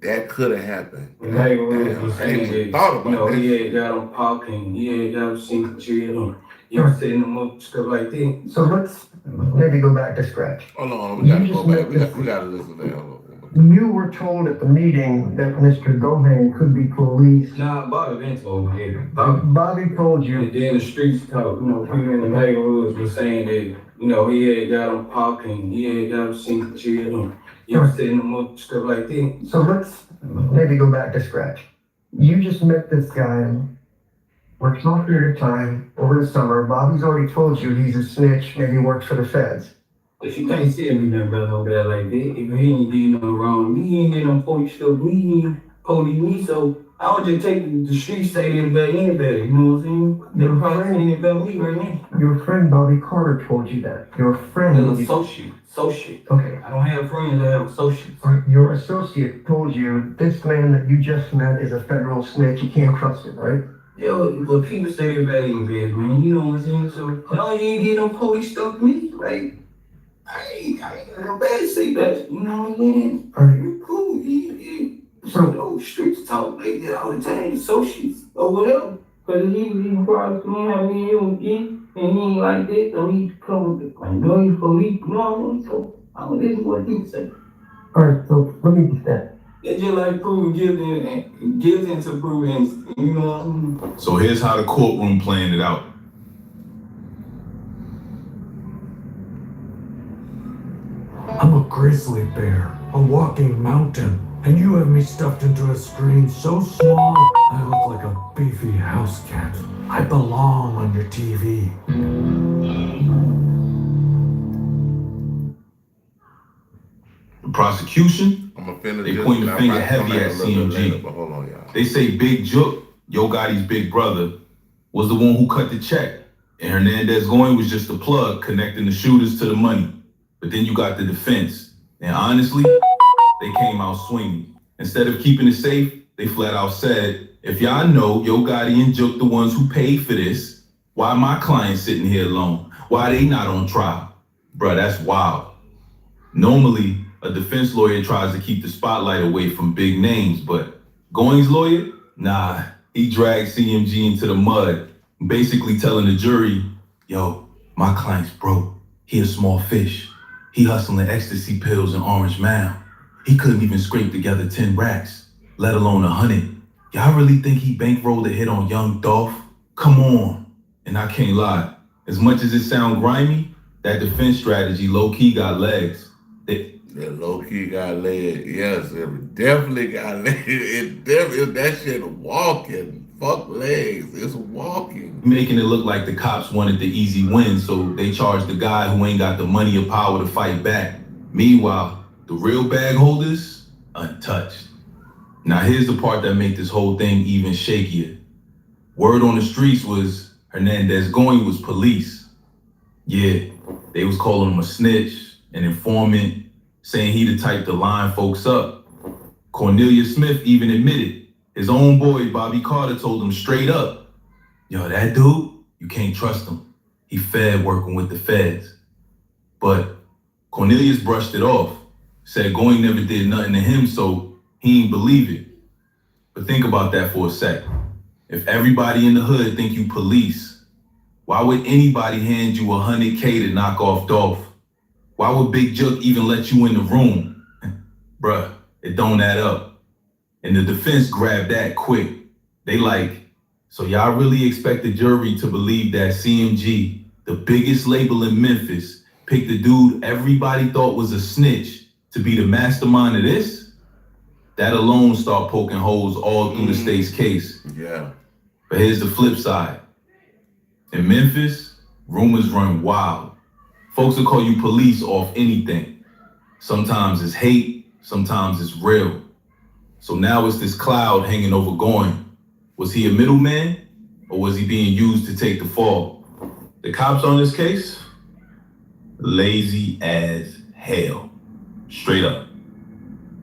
That could have happened. I ain't even thought about that. He had got him parking, he had got him secret jail, setting him up, stuff like that. So let's maybe go back to scratch. Hold on, we gotta go back. We gotta listen to that. You were told at the meeting that Mr. Govan could be police. Nah, Bobby been told me that. Bobby told you. And then the streets talk, people in the neighborhoods were saying that, he had got him parking, he had got him secret jail, setting him up, stuff like that. So let's maybe go back to scratch. You just met this guy for a small period of time over the summer. Bobby's already told you he's a snitch, maybe works for the feds. If you can't see me, then brother, over there like that, if he ain't doing nothing wrong, he ain't getting no police stuff, he ain't police me, so I would just take the streets, say anybody, you know what I'm saying? They're probably saying about me right now. Your friend Bobby Carter told you that. Your friend. An associate. Okay. I don't have friends, I have associates. Your associate told you this man that you just met is a federal snitch, you can't trust him, right? Yo, but people say everybody ain't bad, man, you know what I'm saying? So, no, you ain't getting no police stuff with me, like, I ain't got no bad to say that, you know what I'm saying? You're cool, so those streets talk like that all the time, associates, or whatever. Cause he probably come have me and he ain't like that, so he come with the noise police, you know what I'm saying? So I don't listen to what he say. Alright, so let me get that. It's just like proving guilty into proving, you know what I mean? So here's how the courtroom planned it out. I'm a grizzly bear, a walking mountain, and you have me stuffed into a screen so small I look like a beefy house cat. I belong on your TV. The prosecution, they point the finger heavy at CMG. But hold on, y'all. They say Big Jook, Yo Gotti's big brother, was the one who cut the check, and Hernandez Goin was just a plug connecting the shooters to the money. But then you got the defense, and honestly, they came out swinging. Instead of keeping it safe, they flat out said, if y'all know Yo Gotti and Jook the ones who paid for this, why my client sitting here alone? Why they not on trial? Bruh, that's wild. Normally, a defense lawyer tries to keep the spotlight away from big names, but Goins' lawyer, nah, he dragged CMG into the mud, basically telling the jury, yo, my client's broke. He a small fish. He hustling ecstasy pills in Orange Mound. He couldn't even scrape together 10 racks, let alone 100. Y'all really think he bankrolled a hit on Young Dolph? Come on. And I can't lie, as much as it sound grimy, that defense strategy low-key got legs. That low-key got legs. Yes, it definitely got legs. That shit walking. Fuck legs. It's walking. Making it look like the cops wanted the easy win, so they charged the guy who ain't got the money or power to fight back. Meanwhile, the real bag holders, untouched. Now here's the part that made this whole thing even shakier. Word on the streets was Hernandez Goin was police. Yeah, they was calling him a snitch, an informant, saying he the type to line folks up. Cornelia Smith even admitted his own boy, Bobby Carter, told him straight up, yo, that dude, you can't trust him. He fed working with the feds. But Cornelius brushed it off, said Goin never did nothing to him, so he ain't believe it. But think about that for a sec. If everybody in the hood think you police, why would anybody hand you $100K to knock off Dolph? Why would Big Jook even let you in the room? Bruh, it don't add up. And the defense grabbed that quick. They like, so y'all really expect the jury to believe that CMG, the biggest label in Memphis, picked the dude everybody thought was a snitch to be the mastermind of this? That alone start poking holes all through the state's case. Yeah. But here's the flip side. In Memphis, rumors run wild. Folks will call you police off anything. Sometimes it's hate, sometimes it's real. So now it's this cloud hanging over Goin. Was he a middleman, or was he being used to take the fall? The cops on this case? Lazy as hell. Straight up.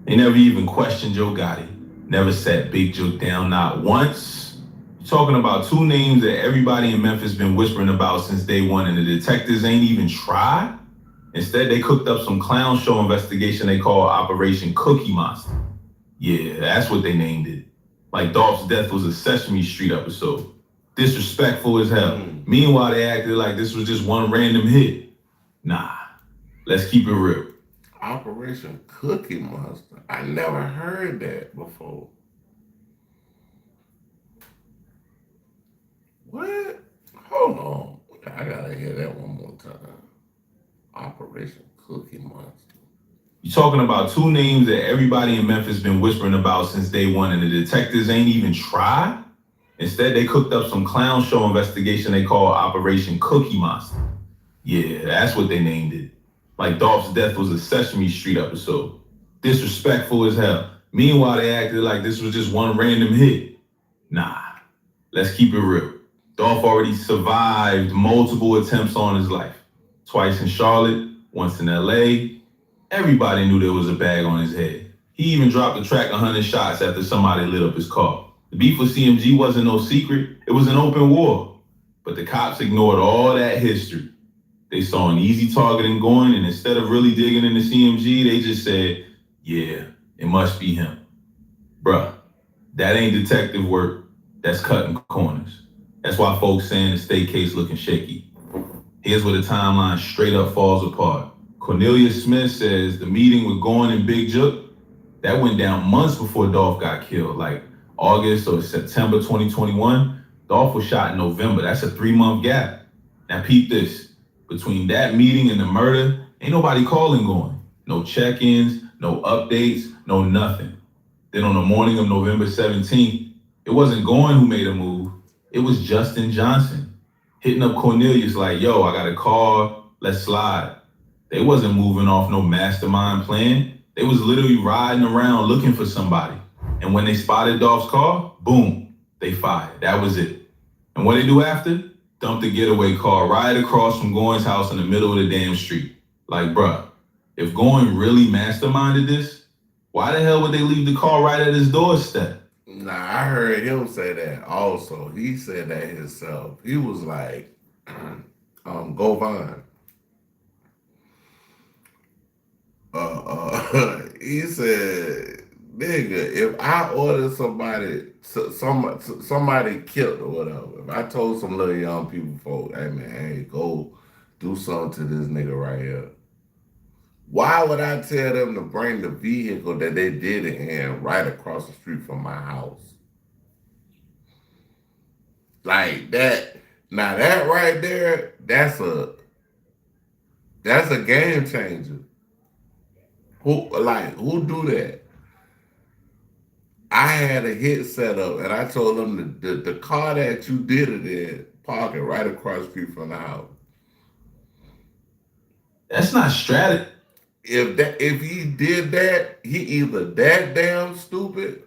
They never even questioned Joe Gotti. Never sat Big Joe down, not once. You're talking about two names that everybody in Memphis been whispering about since day one, and the detectives ain't even tried? Instead, they cooked up some clown show investigation they call Operation Cookie Monster. Yeah, that's what they named it. Like Dolph's death was a Sesame Street episode. Disrespectful as hell. Meanwhile, they acted like this was just one random hit. Nah, let's keep it real. Operation Cookie Monster. I never heard that before. What? Hold on. I gotta hear that one more time. Operation Cookie Monster. You're talking about two names that everybody in Memphis been whispering about since day one, and the detectives ain't even tried? Instead, they cooked up some clown show investigation they call Operation Cookie Monster. Yeah, that's what they named it. Like Dolph's death was a Sesame Street episode. Disrespectful as hell. Meanwhile, they acted like this was just one random hit. Nah, let's keep it real. Dolph already survived multiple attempts on his life. Twice in Charlotte, once in LA. Everybody knew there was a bag on his head. He even dropped the track 100 shots after somebody lit up his car. The beef with CMG wasn't no secret. It was an open war. But the cops ignored all that history. They saw an easy target in Goin, and instead of really digging into CMG, they just said, yeah, it must be him. Bruh, that ain't detective work. That's cutting corners. That's why folks saying the state case looking shaky. Here's where the timeline straight up falls apart. Cornelia Smith says the meeting with Goin and Big Jook, that went down months before Dolph got killed, like August or September 2021. Dolph was shot in November. That's a 3-month gap. Now peep this. Between that meeting and the murder, ain't nobody calling Goin. No check-ins, no updates, no nothing. Then on the morning of November 17th, it wasn't Goin who made a move. It was Justin Johnson hitting up Cornelius like, yo, I got a car, let's slide. They wasn't moving off no mastermind plan. They was literally riding around looking for somebody. And when they spotted Dolph's car, boom, they fired. That was it. And what they do after? Dumped the getaway car right across from Goin's house in the middle of the damn street. Like, bruh, if Goin really masterminded this, why the hell would they leave the car right at his doorstep? Nah, I heard him say that also. He said that himself. He was like, go Vine. He said, nigga, if I order somebody killed or whatever, if I told some little young people, folk, hey man, hey, go do something to this nigga right here. Why would I tell them to bring the vehicle that they did it in right across the street from my house? Like that. Now that right there, that's a game changer. Who do that? I had a hit set up and I told them the car that you did it in, park it right across the street from the house. That's not strategy. If he did that, he either that damn stupid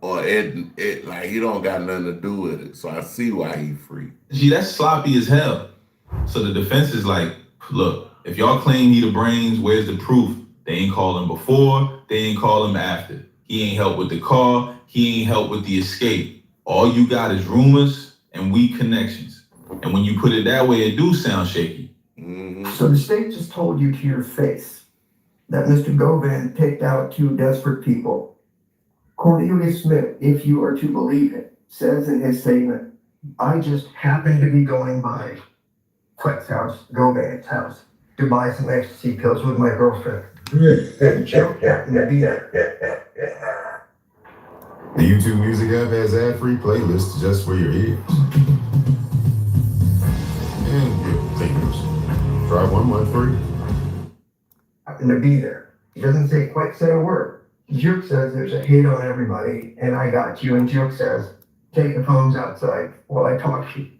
or it like he don't got nothing to do with it. So I see why he free. Gee, that's sloppy as hell. So the defense is like, look, if y'all claim he the brains, where's the proof? They ain't call him before, they ain't call him after. He ain't helped with the car, he ain't helped with the escape. All you got is rumors and weak connections. And when you put it that way, it do sound shaky. So the state just told you to your face that Mr. Govan picked out 2 desperate people. Cornelius Smith, if you are to believe it, says in his statement, I just happened to be going by Fleck's house, Govan's house, to buy some ecstasy pills with my girlfriend. Joke happened to be there. The YouTube Music app has ad-free playlists just for your ears. And your fingers. Try 1 month free. Happened to be there. He doesn't quite say a word. Juke says there's a hate on everybody, and I got you. And Juke says, take the phones outside while I talk to you.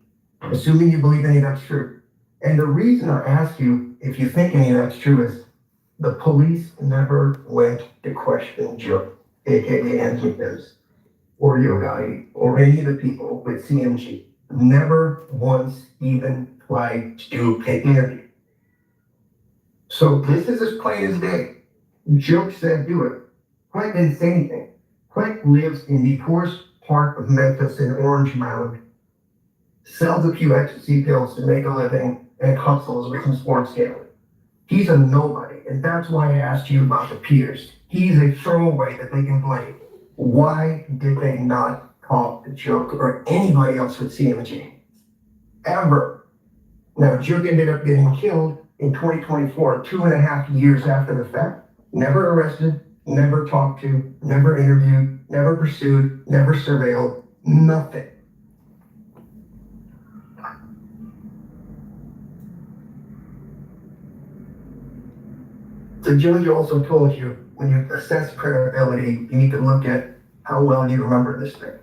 Assuming you believe any of that's true. And the reason I ask you if you think any of that's true is the police never went to question Juke, aka Anthony Gibbs, or Yo Gotti, or any of the people with CMG. Never once even tried to do an interview. So this is as plain as day. Joke said do it. Quite didn't say anything. Quite lives in the poorest part of Memphis in Orange Mound, sells a few ecstasy pills to make a living, and hustles with some sports gambling. He's a nobody, and that's why I asked you about the Peters. He's a throwaway that they can blame. Why did they not call the Joke or anybody else with CMG? Ever. Now, Joke ended up getting killed in 2024, 2.5 years after the fact. Never arrested, never talked to, never interviewed, never pursued, never surveilled, nothing. The judge also told you when you assess credibility, you need to look at how well you remember this thing.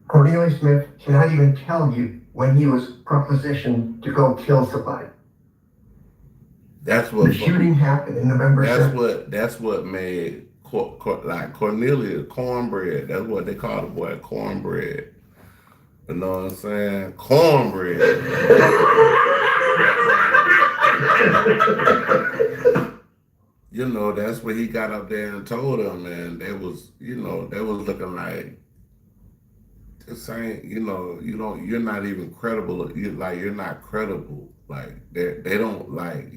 Cornelius Smith cannot even tell you when he was propositioned to go kill somebody. That's what the shooting happened in November. That's what made like Cornelius cornbread. That's what they call the boy, cornbread. You know what I'm saying? Cornbread. You know, that's what he got up there and told them, and they was, you know, they was looking like, this ain't, you know, you're not even credible. You're not credible. Like they don't like.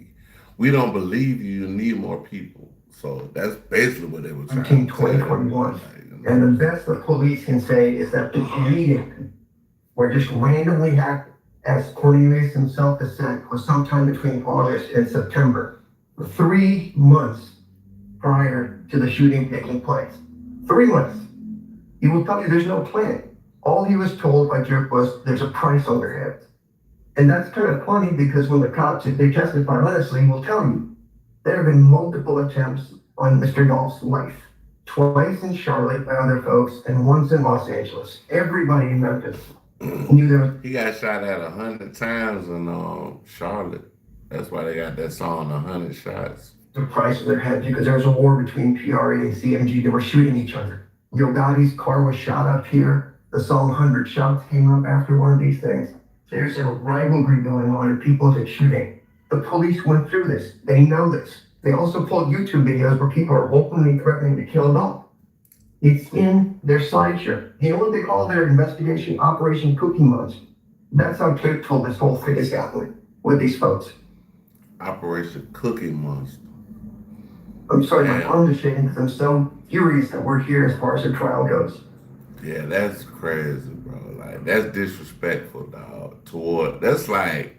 We don't believe you. You need more people. So that's basically what they were trying to say. 2021. And the best the police can say is that the meeting where just randomly happened, as Cornelius himself has said, was sometime between August and September, 3 months prior to the shooting taking place. 3 months. He will tell you there's no plan. All he was told by Jerk was there's a price on their heads. And that's kind of funny because when the cops, if they testify honestly, will tell you there have been multiple attempts on Mr. Dolph's life. Twice in Charlotte by other folks and once in Los Angeles. Everybody in Memphis knew there was... He got shot at 100 times in Charlotte. That's why they got that song, 100 Shots. The price of their heads because there was a war between PRA and CMG. They were shooting each other. Yo Gotti's car was shot up here. The song 100 Shots came up after one of these things. There's a rivalry going on and people are shooting. The police went through this. They know this. They also pulled YouTube videos where people are openly threatening to kill them. It's in their slideshow. You know what they call their investigation? Operation Cookie Monster. That's how truthful this whole thing is happening with these folks. Operation Cookie Monster. I'm sorry, my tongue is shaking because I'm so furious that we're here as far as the trial goes. Yeah, that's crazy, bro. Like, that's disrespectful, dog. That's like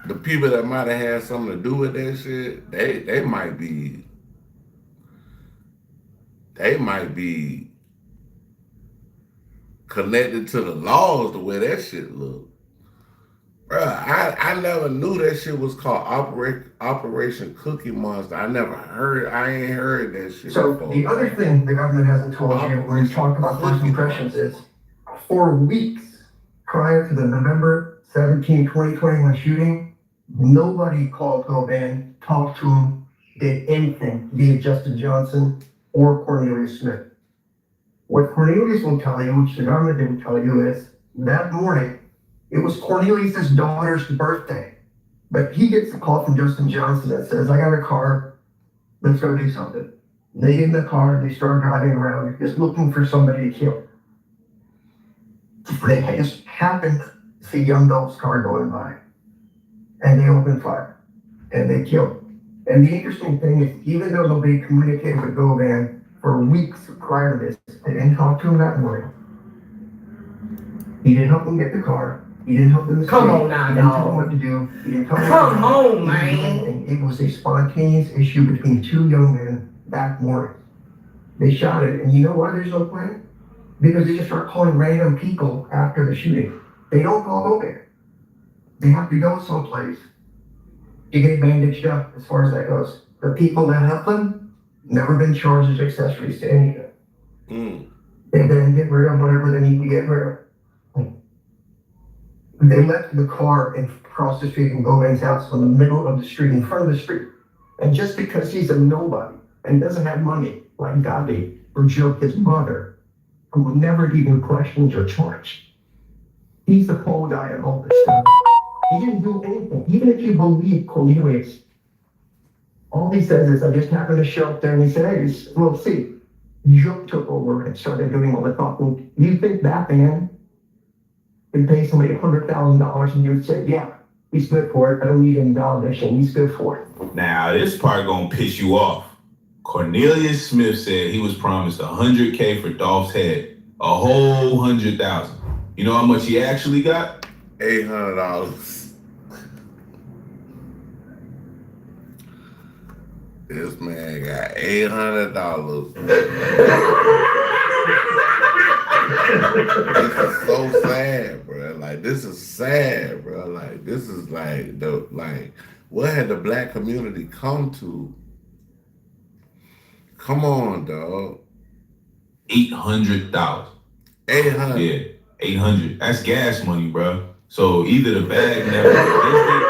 the people that might have had something to do with that shit. They might be connected to the laws the way that shit look. Bro, I never knew that shit was called Operation Cookie Monster. I ain't heard that shit So before. the other thing the government hasn't told you when you talk about first impressions is for weeks prior to the November 17, 2021 shooting, nobody called Cobain, talked to him, did anything via Justin Johnson or Cornelius Smith. What Cornelius will tell you, which the government didn't tell you, is that morning, it was Cornelius' daughter's birthday. But he gets a call from Justin Johnson that says, I got a car, let's go do something. They get in the car, they start driving around, just looking for somebody to kill. They just happened to see Young Dolph's car going by. And they opened fire. And they killed. And the interesting thing is, even though nobody communicated with Govan for weeks prior to this, they didn't talk to him that morning. He didn't help him get the car. He didn't help them. Come on now, He didn't tell them dog. what to do. He didn't tell them Come what to do. on, man. And it was a spontaneous issue between two young men back morning. They shot it, and you know why there's no plan? Because they just start calling random people after the shooting. They don't go there. They have to go someplace to get bandaged up as far as that goes. The people that help them never been charged as accessories to anything. They then get rid of whatever they need to get rid of. They left the car and across the street from Gomez's house in the middle of the street, in front of the street. And just because he's a nobody and doesn't have money like Gotti or Joe, his mother, who was never even questioned or charged, he's the pole guy of all this stuff. He didn't do anything. Even if you believe Cornelius, all he says is, I just happened to show up there, and he said, hey, we'll see. Joe took over and started doing all the talking. You think that man could pay somebody $100,000 and you would say, yeah, he's good for it. I don't need any validation. He's good for it. Now, this part gonna piss you off. Cornelius Smith said he was promised $100K for Dolph's head, a whole 100,000. You know how much he actually got? $800. This man got $800. This is so sad, bro. Like, this is sad, bro. Like, this is like what had the black community come to? Come on, dog. $800. 800. Yeah, 800. That's gas money, bro. So either the bag never existed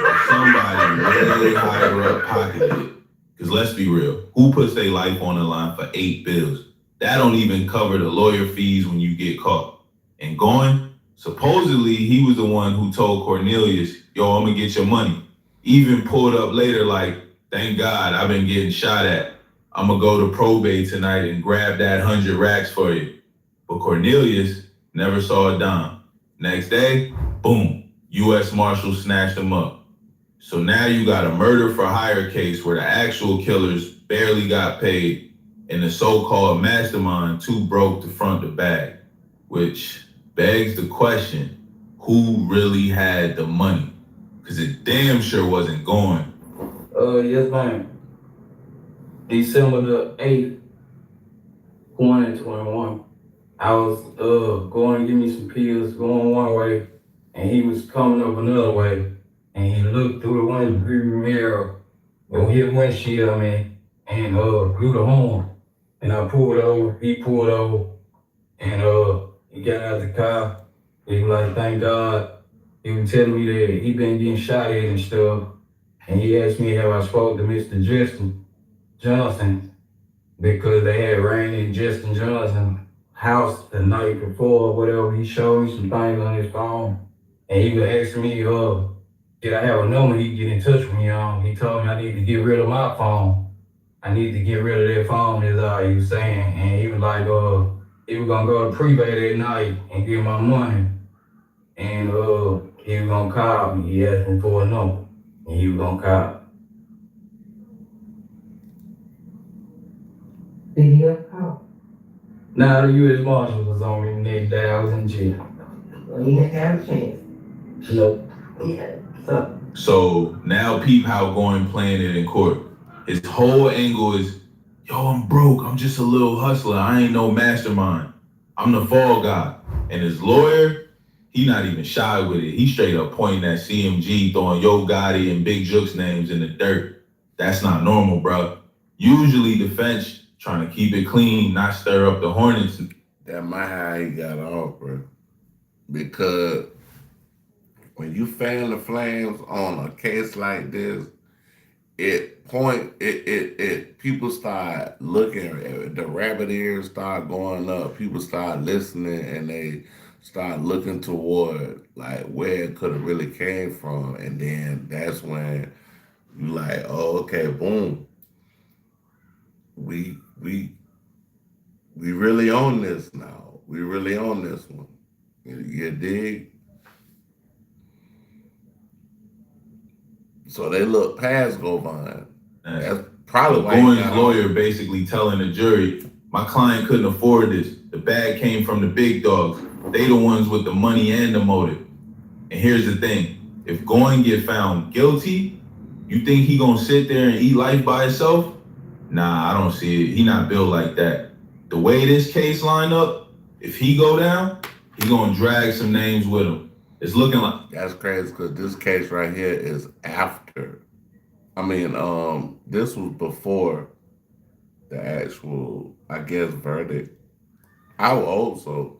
or somebody way higher up pocketed it. Because let's be real, who puts their life on the line for 8 bills? That don't even cover the lawyer fees when you get caught. And going, supposedly he was the one who told Cornelius, yo, I'm gonna get your money. Even pulled up later like, thank God I've been getting shot at. I'm gonna go to probate tonight and grab that 100 racks for you. But Cornelius never saw a dime. Next day, boom, U.S. Marshals snatched him up. So now you got a murder for hire case where the actual killers barely got paid and the so-called mastermind too broke to front the bag, which begs the question, who really had the money? Because it damn sure wasn't going. Yes, ma'am. December the 8th, 2021. I was going to give me some pills, going one way, and he was coming up another way. And he looked through the window mirror, or his windshield, and blew the horn. And I pulled over, he pulled over, and he got out the car. He was like, thank God. He was telling me that he been getting shot at and stuff. And he asked me have I spoke to Mr. Justin Johnson, because they had ran in Justin Johnson's house the night before or whatever. He showed me some things on his phone. And he was asking me, did I have a number he could get in touch with me on? He told me I need to get rid of my phone. I need to get rid of that phone, is all he was saying. And he was like, he was gonna go to prepay that night and get my money. And he was gonna call me. He asked me for a number. And he was gonna call. Did he have call? Now the U.S. Marshals was on me next day. I was in jail. Well, he didn't have a chance. Nope. Yeah. So now peep how Goin playing it in court. His whole angle is, yo, I'm broke. I'm just a little hustler. I ain't no mastermind. I'm the fall guy. And his lawyer, he not even shy with it. He straight up pointing at CMG, throwing Yo Gotti and Big Jook's names in the dirt. That's not normal, bro. Usually defense trying to keep it clean, not stir up the hornets. That might how he got off, bro. Because when you fan the flames on a case like this, people start looking at the rabbit ears start going up. People start listening and they start looking toward like where it could have really came from. And then that's when you like, oh, okay, boom. We really own this now. We really own this one. You dig? So they look past Govan. That's probably why Goin's lawyer basically telling the jury, my client couldn't afford this. The bag came from the big dogs. They the ones with the money and the motive. And here's the thing. If Goin get found guilty, you think he gonna sit there and eat life by himself? Nah, I don't see it. He not built like that. The way this case lined up, if he go down, he gonna drag some names with him. It's looking like... That's crazy because this case right here is after. I mean, this was before the actual, I guess, verdict. I would hope so.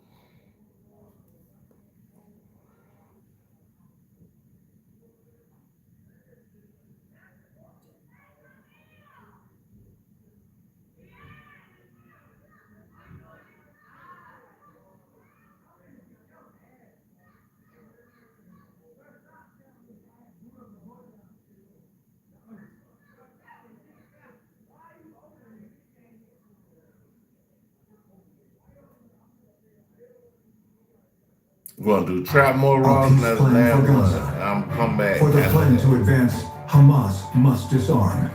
We're gonna do trap more raw than that last one. I'm come back. For the plan to advance, Hamas must disarm.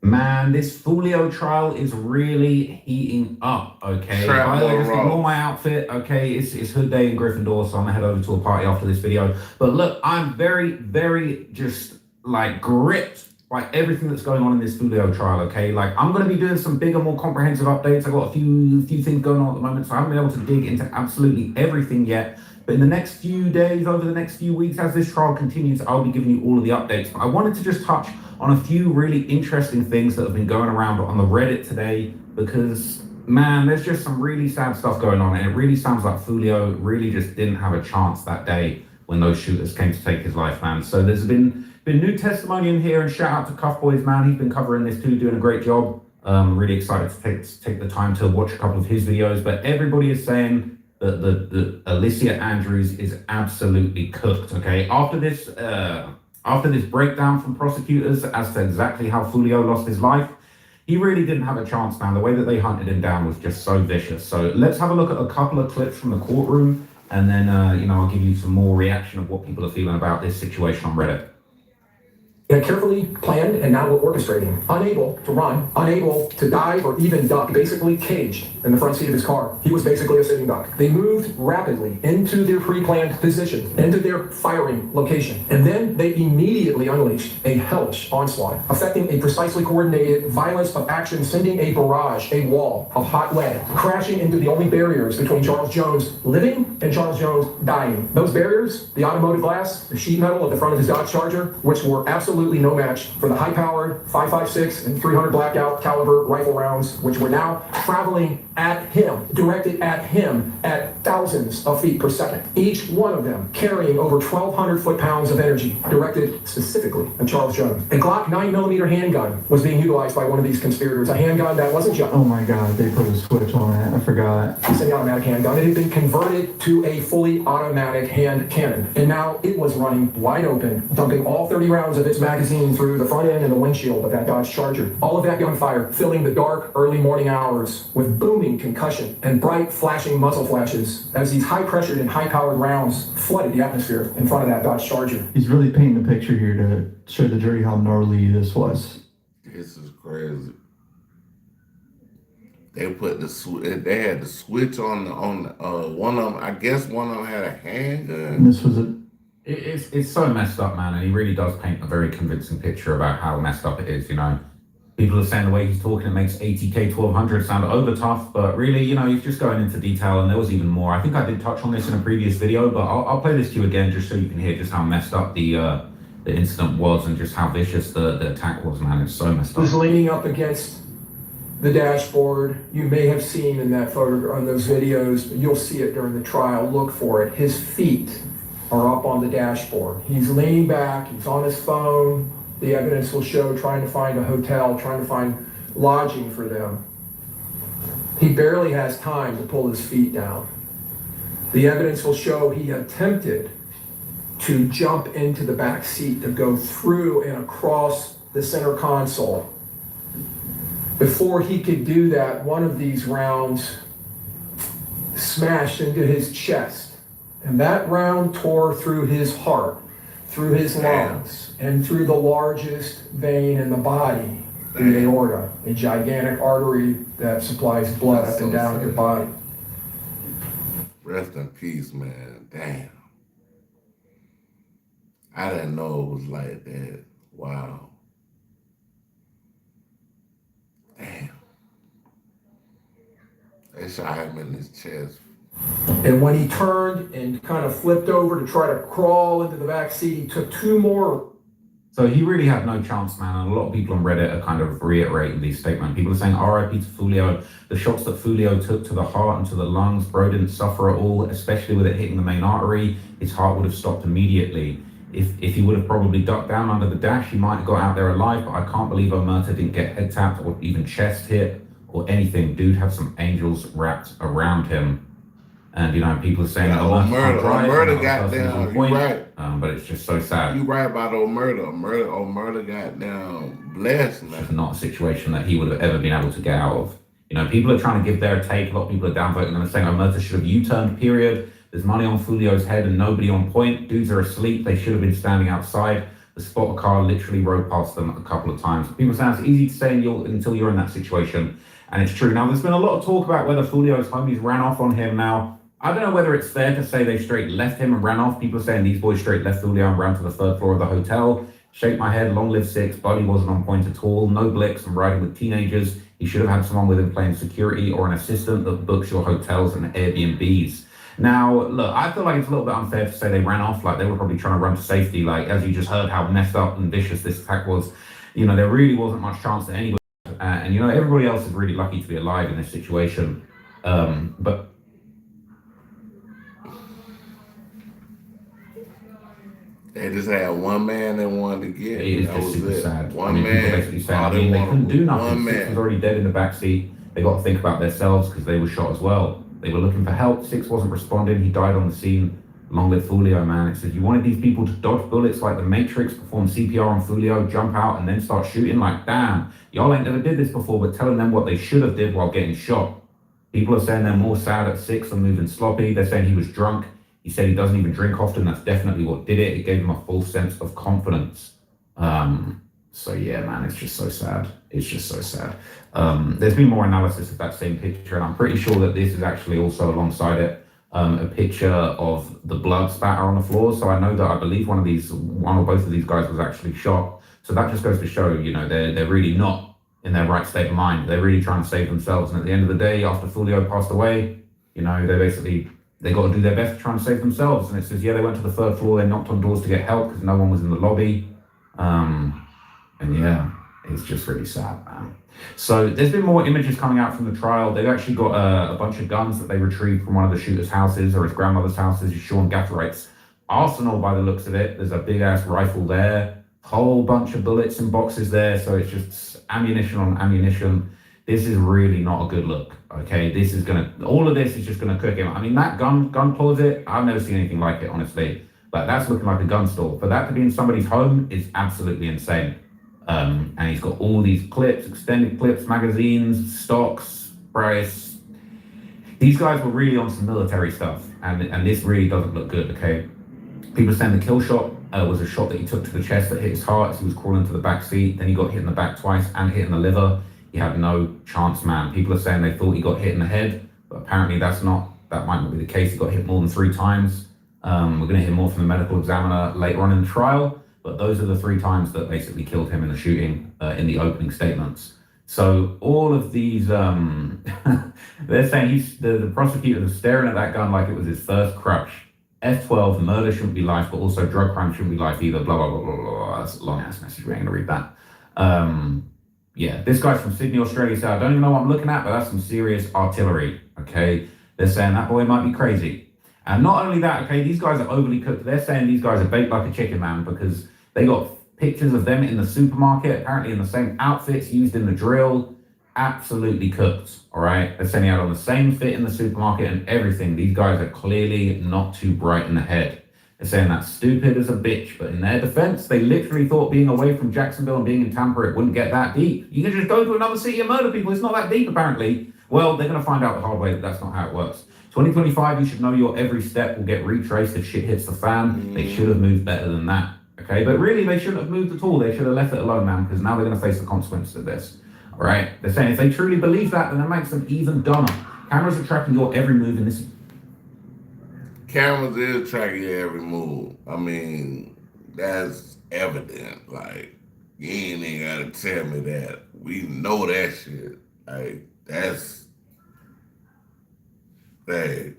Man, this Fulio trial is really heating up, okay? Trap By the way, more just raw. ignore my outfit, okay? It's Hood Day in Gryffindor, so I'm gonna head over to a party after this video. But look, I'm very, very just like gripped by everything that's going on in this Fulio trial, okay? Like, I'm gonna be doing some bigger, more comprehensive updates. I've got a few things going on at the moment, so I haven't been able to dig into absolutely everything yet. But in the next few days, over the next few weeks, as this trial continues, I'll be giving you all of the updates. But I wanted to just touch on a few really interesting things that have been going around on the Reddit today, because, man, there's just some really sad stuff going on, and it really sounds like Fulio really just didn't have a chance that day when those shooters came to take his life, man. So there's been new testimony in here, and shout out to Cuff Boys, man. He's been covering this too, doing a great job. Really excited to take the time to watch a couple of his videos, but everybody is saying that the Alicia Andrews is absolutely cooked, okay? After this breakdown from prosecutors as to exactly how Fulio lost his life, he really didn't have a chance, man. The way that they hunted him down was just so vicious. So let's have a look at a couple of clips from the courtroom, and then, I'll give you some more reaction of what people are feeling about this situation on Reddit. Carefully planned and now we're orchestrating. Unable to run, unable to dive or even duck, basically caged in the front seat of his car. He was basically a sitting duck. They moved rapidly into their pre-planned position, into their firing location, and then they immediately unleashed a hellish onslaught, affecting a precisely coordinated violence of action, sending a barrage, a wall of hot lead, crashing into the only barriers between Charles Jones living and Charles Jones dying. Those barriers, the automotive glass, the sheet metal at the front of his Dodge Charger, which were absolutely no match for the high-powered 5.56 and 300 blackout caliber rifle rounds, which were now traveling at him, directed at him at thousands of feet per second. Each one of them carrying over 1,200 foot-pounds of energy, directed specifically at Charles Jones. A Glock 9mm handgun was being utilized by one of these conspirators, a handgun that wasn't just... Oh my God, they put a switch on it. I forgot. A semi-automatic handgun. It had been converted to a fully automatic hand cannon, and now it was running wide open, dumping all 30 rounds of its magazine through the front end and the windshield of that Dodge Charger. All of that gunfire filling the dark, early morning hours with booming concussion and bright, flashing muzzle flashes as these high-pressured and high-powered rounds flooded the atmosphere in front of that Dodge Charger. He's really painting a picture here to show the jury how gnarly this was. This is crazy. They put they had the switch on one of them. I guess one of them had a handgun. And this was a... It's so messed up, man, and he really does paint a very convincing picture about how messed up it is, People are saying the way he's talking, it makes ATK 1200 sound over tough, but really, he's just going into detail, and there was even more. I think I did touch on this in a previous video, but I'll play this to you again just so you can hear just how messed up the incident was and just how vicious the attack was, man. It's so messed up. Was leaning up against the dashboard. You may have seen in that photo, on those videos, you'll see it during the trial. Look for it. His feet are up on the dashboard. He's leaning back, he's on his phone. The evidence will show trying to find a hotel, trying to find lodging for them. He barely has time to pull his feet down. The evidence will show he attempted to jump into the back seat, to go through and across the center console. Before he could do that, one of these rounds smashed into his chest. And that round tore through his heart, through his lungs, and through the largest vein in the body, the aorta, a gigantic artery that supplies blood up and down your body. Rest in peace, man. Damn. I didn't know it was like that. Wow. Damn. They shot him in his chest. And when he turned and kind of flipped over to try to crawl into the back seat, he took 2 more. So he really had no chance, man. And a lot of people on Reddit are kind of reiterating these statements. People are saying RIP to Fulio. The shots that Fulio took to the heart and to the lungs, bro didn't suffer at all, especially with it hitting the main artery. His heart would have stopped immediately. If he would have probably ducked down under the dash, he might have got out there alive, but I can't believe Omerta didn't get head tapped or even chest hit or anything. Dude had some angels wrapped around him. And, you know, people are saying, Omerta got down. You right. But it's just so sad. You right about Omerta. Omerta got down blessed, man. It's not a situation that he would have ever been able to get out of. You know, people are trying to give their take. A lot of people are downvoting them and saying Omerta should have U-turned, period. There's money on Fulio's head and nobody on point. Dudes are asleep. They should have been standing outside. The spotter car literally rode past them a couple of times. People say it's easy to say until you're in that situation. And it's true. Now, there's been a lot of talk about whether Fulio's homies ran off on him. Now, I don't know whether it's fair to say they straight left him and ran off. People are saying these boys straight left Fulio and ran to the 3rd floor of the hotel. Shake my head, long live Six. Buddy wasn't on point at all. No blicks and riding with teenagers. He should have had someone with him playing security or an assistant that books your hotels and Airbnbs. Now, look, I feel like it's a little bit unfair to say they ran off. Like, they were probably trying to run to safety. Like, as you just heard how messed up and vicious this attack was, you know, there really wasn't much chance that anybody, and, you know, everybody else is really lucky to be alive in this situation. But they just had one man they wanted to get. It is just super sad. One man. Basically saying, they couldn't do nothing. Six was already dead in the backseat. They got to think about themselves because they were shot as well. They were looking for help. Six wasn't responding. He died on the scene. Long live Fulio, man. It says, you wanted these people to dodge bullets like the Matrix, perform CPR on Fulio, jump out, and then start shooting? Like, damn, y'all ain't never did this before, but telling them what they should have did while getting shot. People are saying they're more sad at Six and moving sloppy. They're saying he was drunk. He said he doesn't even drink often. That's definitely what did it. It gave him a false sense of confidence. So yeah, man, it's just so sad. It's just so sad. There's been more analysis of that same picture, and I'm pretty sure that this is actually also alongside it a picture of the blood spatter on the floor. So I know that I believe one or both of these guys was actually shot. So that just goes to show, you know, they're really not in their right state of mind. They're really trying to save themselves. And at the end of the day, after Fulio passed away, you know, they got to do their best to try and save themselves. And it says, yeah, they went to the 3rd floor. They knocked on doors to get help because no one was in the lobby. And yeah, it's just really sad, man. So there's been more images coming out from the trial. They've actually got a bunch of guns that they retrieved from one of the shooter's houses or his grandmother's houses, Sean Gatherite's arsenal by the looks of it. There's a big ass rifle there, whole bunch of bullets and boxes there. So it's just ammunition on ammunition. This is really not a good look, okay? All of this is just gonna cook him. I mean, that gun closet, I've never seen anything like it, honestly. But that's looking like a gun store. For that to be in somebody's home is absolutely insane. And he's got all these clips, extended clips, magazines, stocks, price. These guys were really on some military stuff, and this really doesn't look good, okay? People saying the kill shot was a shot that he took to the chest that hit his heart as he was crawling to the back seat. Then he got hit in the back twice and hit in the liver. He had no chance, man. People are saying they thought he got hit in the head, but apparently that might not be the case. He got hit more than 3 times. We're gonna hear more from the medical examiner later on in the trial. But those are the 3 times that basically killed him in the shooting in the opening statements. So all of these, they're saying the prosecutors are staring at that gun like it was his first crush. F12, murder shouldn't be life, but also drug crime shouldn't be life either, blah, blah, blah, blah, blah. That's a long ass message, we ain't gonna read that. Yeah, this guy's from Sydney, Australia, so I don't even know what I'm looking at, but that's some serious artillery, okay? They're saying that boy might be crazy. And not only that, okay, these guys are overly cooked. They're saying these guys are baked like a chicken, man, because they got pictures of them in the supermarket, apparently in the same outfits used in the drill. Absolutely cooked, all right? They're saying he had on the same fit in the supermarket and everything. These guys are clearly not too bright in the head. They're saying that's stupid as a bitch, but in their defense, they literally thought being away from Jacksonville and being in Tampa, it wouldn't get that deep. You can just go to another city and murder people. It's not that deep, apparently. Well, they're going to find out the hard way that that's not how it works. 2025, you should know your every step will get retraced if shit hits the fan. They should have moved better than that, okay? But really, they shouldn't have moved at all. They should have left it alone, man, because now they're going to face the consequences of this, all right? They're saying if they truly believe that, then that makes them even dumber. Cameras are tracking your every move in this. cameras is tracking your every move. I mean, that's evident. Like, you ain't even gotta tell me that. We know that shit. Like, that's hey.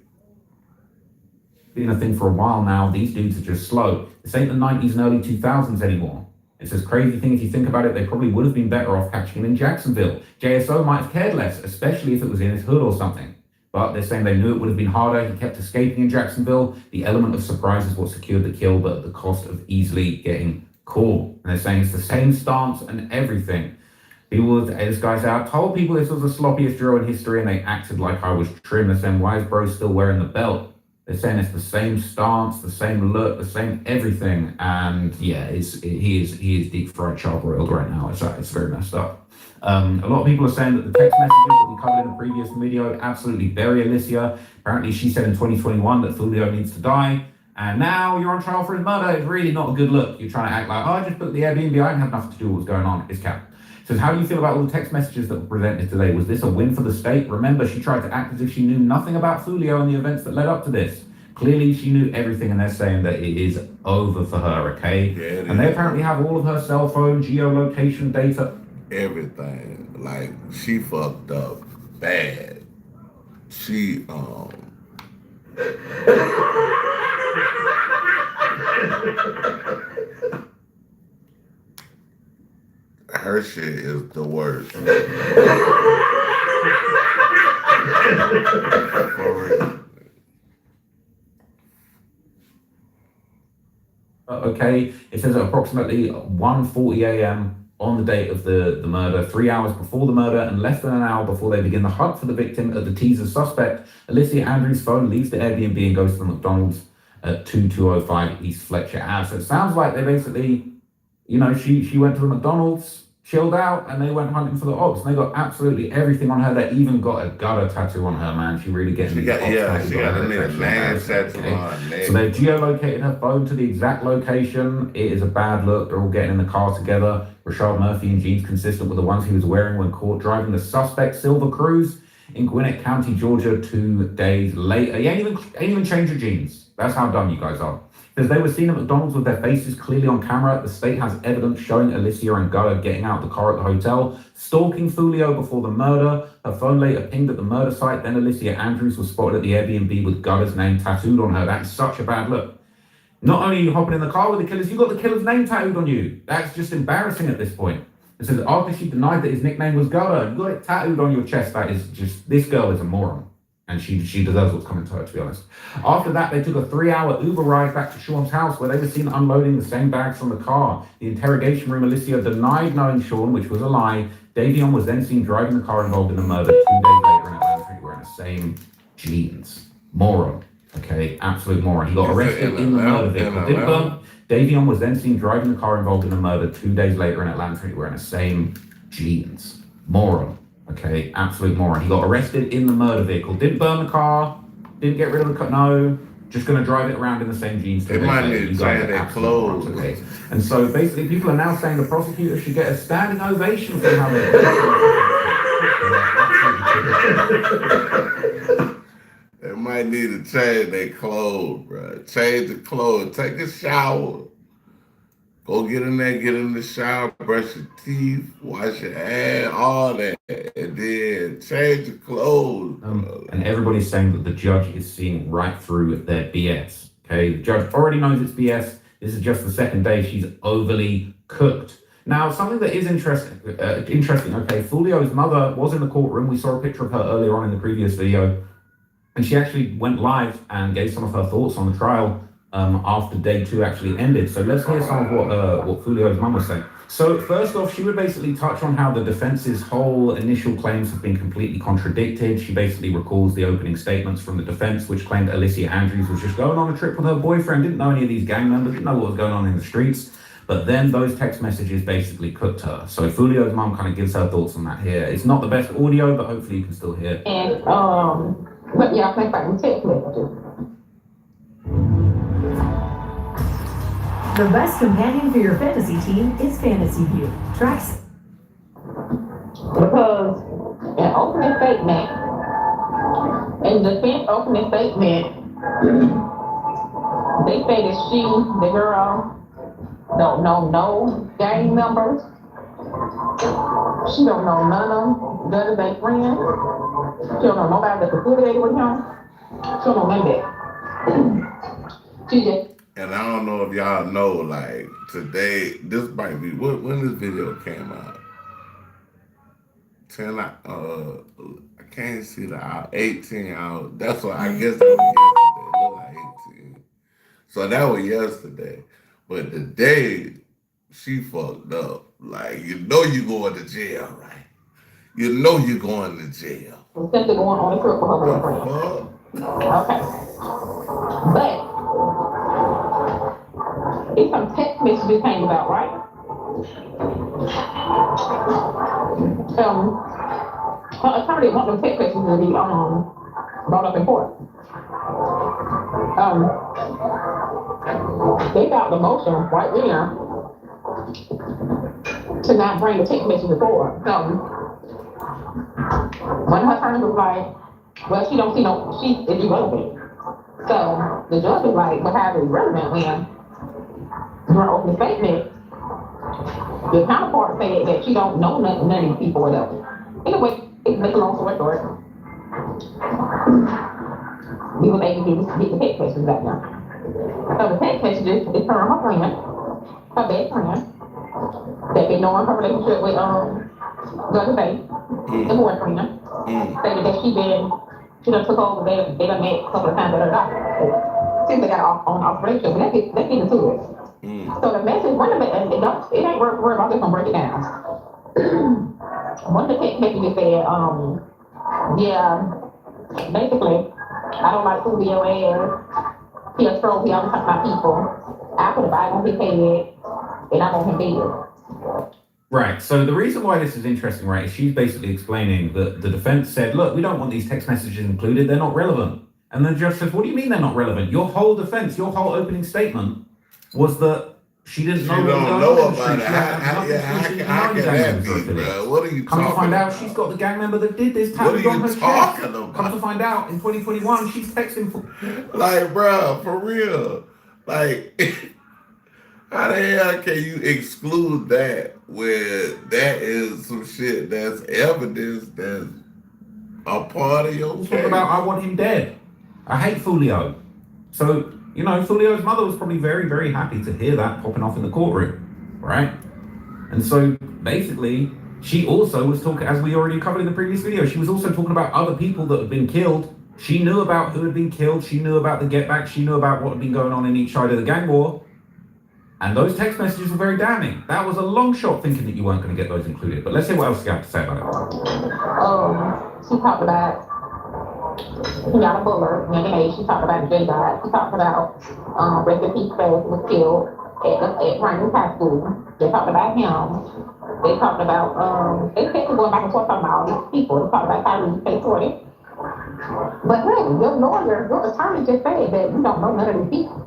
Been a thing for a while now. These dudes are just slow. This ain't the 90s and early 2000s anymore. It's this crazy thing. If you think about it, they probably would have been better off catching him in Jacksonville. JSO might have cared less, especially if it was in his hood or something. But they're saying they knew it would have been harder. He kept escaping in Jacksonville. The element of surprise is what secured the kill, but at the cost of easily getting caught. And they're saying it's the same stance and everything. People, this guy's out, told people this was the sloppiest drill in history, and they acted like I was trim. They're saying, why is bro still wearing the belt? They're saying it's the same stance, the same look, the same everything. And yeah, he is deep fried charbroiled right now. It's very messed up. A lot of people are saying that the text messages that we covered in the previous video absolutely bury Alicia. Apparently she said in 2021 that Julio needs to die. And now you're on trial for his murder. It's really not a good look. You're trying to act like, oh, I just booked the Airbnb. I didn't have nothing to do with what's going on. It's cap. Says, how do you feel about all the text messages that were presented today? Was this a win for the state? Remember, she tried to act as if she knew nothing about Julio and the events that led up to this. Clearly, she knew everything, and they're saying that it is over for her, okay? Yeah, and they apparently have all of her cell phone, geolocation data. Everything. Like, she fucked up bad. She, her shit is the worst. For real. Okay, it says at approximately 1:40 a.m. on the date of the murder, 3 hours before the murder and less than an hour before they begin the hunt for the victim at the teaser suspect, Alicia Andrews' phone leaves the Airbnb and goes to the McDonald's at 2205 East Fletcher Ave. So it sounds like they basically, you know, she went to the McDonald's, chilled out, and they went hunting for the ops. And they got absolutely everything on her. They even got a gutter tattoo on her, man. She really getting she got a name tattoo on her neck. So they've geolocated her phone to the exact location. It is a bad look. They're all getting in the car together. Rashad Murphy in jeans consistent with the ones he was wearing when caught driving the suspect silver Cruise in Gwinnett County, Georgia, 2 days later. He ain't even changed your jeans. That's how dumb you guys are. Because they were seen at McDonald's with their faces clearly on camera. The state has evidence showing Alicia and Gutter getting out of the car at the hotel, stalking Julio before the murder. Her phone later pinged at the murder site. Then Alicia Andrews was spotted at the Airbnb with Gutter's name tattooed on her. That's such a bad look. Not only are you hopping in the car with the killers, you got the killer's name tattooed on you. That's just embarrassing at this point. It says after she denied that his nickname was Gutter, you got it tattooed on your chest. That is just, this girl is a moron. And she deserves what's coming to her, to be honest. After that, they took a 3-hour Uber ride back to Sean's house where they were seen unloading the same bags from the car. The interrogation room, Alicia denied knowing Sean, which was a lie. Davion was then seen driving the car involved in the murder 2 days later in Atlanta, wearing the same jeans. Moron. Okay, absolute moron. He got arrested in the murder vehicle. Davion was then seen driving the car involved in the murder 2 days later in Atlanta, wearing the same jeans. Moron. Okay, absolute moron. He got arrested in the murder vehicle. Didn't burn the car. Didn't get rid of the car. No, just going to drive it around in the same jeans. They might need to change their clothes. Okay. And so basically people are now saying the prosecutor should get a standing ovation for how they might need to change their clothes, bro. Change the clothes. Take a shower. Go get in there, get in the shower, brush your teeth, wash your ass, all that, and then change your clothes. And everybody's saying that the judge is seeing right through their BS. Okay, the judge already knows it's BS. This is just the second day. She's overly cooked. Now, something that is interesting. Okay, Julio's mother was in the courtroom. We saw a picture of her earlier on in the previous video, and she actually went live and gave some of her thoughts on the trial. After day 2 actually ended. So let's hear some of what Julio's mum was saying. So first off, she would basically touch on how the defense's whole initial claims have been completely contradicted. She basically recalls the opening statements from the defense, which claimed Alicia Andrews was just going on a trip with her boyfriend, didn't know any of these gang members, didn't know what was going on in the streets. But then those text messages basically cooked her. So Julio's mum kind of gives her thoughts on that here. It's not the best audio, but hopefully you can still hear. And what y'all think about the text messages? The best companion for your fantasy team is Fantasy View. Tracks. Because an opening statement, in defense opening statement, They say that the girl, don't know no gang members. She don't know none of them. None of their friends. She don't know nobody that's affiliated with him. She don't know none of that. She just. And I don't know if y'all know, like, today, this might be, when this video came out? 10, I can't see the hour, 18 hours. That's what, I guess that was yesterday. It looked like 18. So that was yesterday. But today, she fucked up. Like, you know you going to jail, right? You know you're going to jail. Simply going on a trip with her boyfriend. Okay. But it's some text messages came about, right? Her attorney want them text messages to be brought up in court. They got the motion right there to not bring the text messages forward. One of her attorneys was like, well, she don't see no, she is irrelevant. So the judge was like, but how is it irrelevant when during opening statement, the counterpart said that she don't know none of these people or whatever. Anyway, to make a long story short, we was able to get the text messages out there. So the text messages is her and her friend, her best friend, that been knowing her relationship with Judge Bay, the boyfriend, stated that she done took over, they done met a couple of times at her doctor. Since they got off relationship, let's get into it. So the message, one of it ain't worry about this, I'm break it down. One of the text messages said, yeah, basically, I don't like who your ass. He a troll, he always talking about people. I put a Bible on his head, and I want him dead. Right, so the reason why this is interesting, right, is she's basically explaining that the defense said, look, we don't want these text messages included, they're not relevant. And the judge says, what do you mean they're not relevant? Your whole defense, your whole opening statement was that she didn't know what was going on in the street. How can that be, bro? What are you talking about? Come to find out, she's got the gang member that did this tattooed on her chest. Come to find out, in 2021, she's texting for... Like, bro, for real. Like, how the hell can you exclude that when that is some shit that's evidence that's a part of your case? Talk about, I want him dead. I hate Fulio. So... you know, Fulio's mother was probably very, very happy to hear that popping off in the courtroom, right? And so basically, she also was talking, as we already covered in the previous video, she was also talking about other people that had been killed. She knew about who had been killed. She knew about the get back. She knew about what had been going on in each side of the gang war. And those text messages were very damning. That was a long shot thinking that you weren't going to get those included. But let's hear what else you have to say about it. She talked about Kiana Buller, young age. She talked about J. God. She talked about rest in peace, was killed at Ryan High School. They talked about him. They talked about they kept going back and forth talking about all these people. They talked about Tyrese K40. But hey, your lawyer, your attorney just said that you don't know none of these people.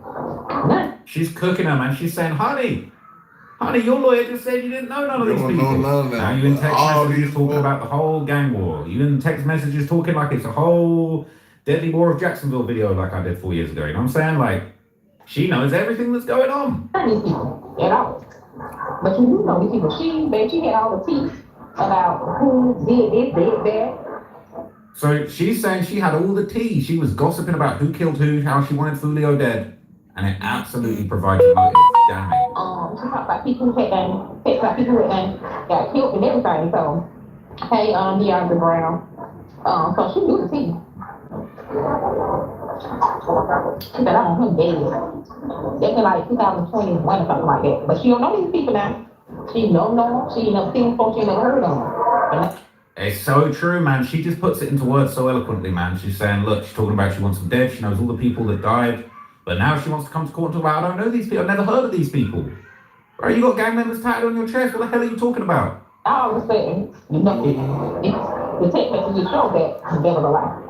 None. She's cooking her, man. She's saying, honey, your lawyer just said you didn't know none of these people. Now you in text messages talking about the whole gang war. You in text messages talking like it's a whole Deadly War of Jacksonville video like I did 4 years ago. You know what I'm saying? Like, she knows everything that's going on. None of these people at all. But you do know these people. She had all the teeth about who did this, did that. So she's saying she had all the tea. She was gossiping about who killed who, how she wanted Fulio dead. And it absolutely provides a motive. Damn it. She talked about people who got killed and everything. So, hey, DeAndre Brown. So she knew the tea. She said, I want him dead. That's in like 2021 or something like that. But she don't know these people now. She don't know them. She ain't never seen folks. She ain't never heard of them. It's so true, man. She just puts it into words so eloquently, man. She's saying, look, she's talking about she wants them dead. She knows all the people that died. But now she wants to come to court and talk about, I don't know these people. I've never heard of these people. Right, you got gang members tattooed on your chest. What the hell are you talking about? I was saying, you know, the text messages show that they were a lie.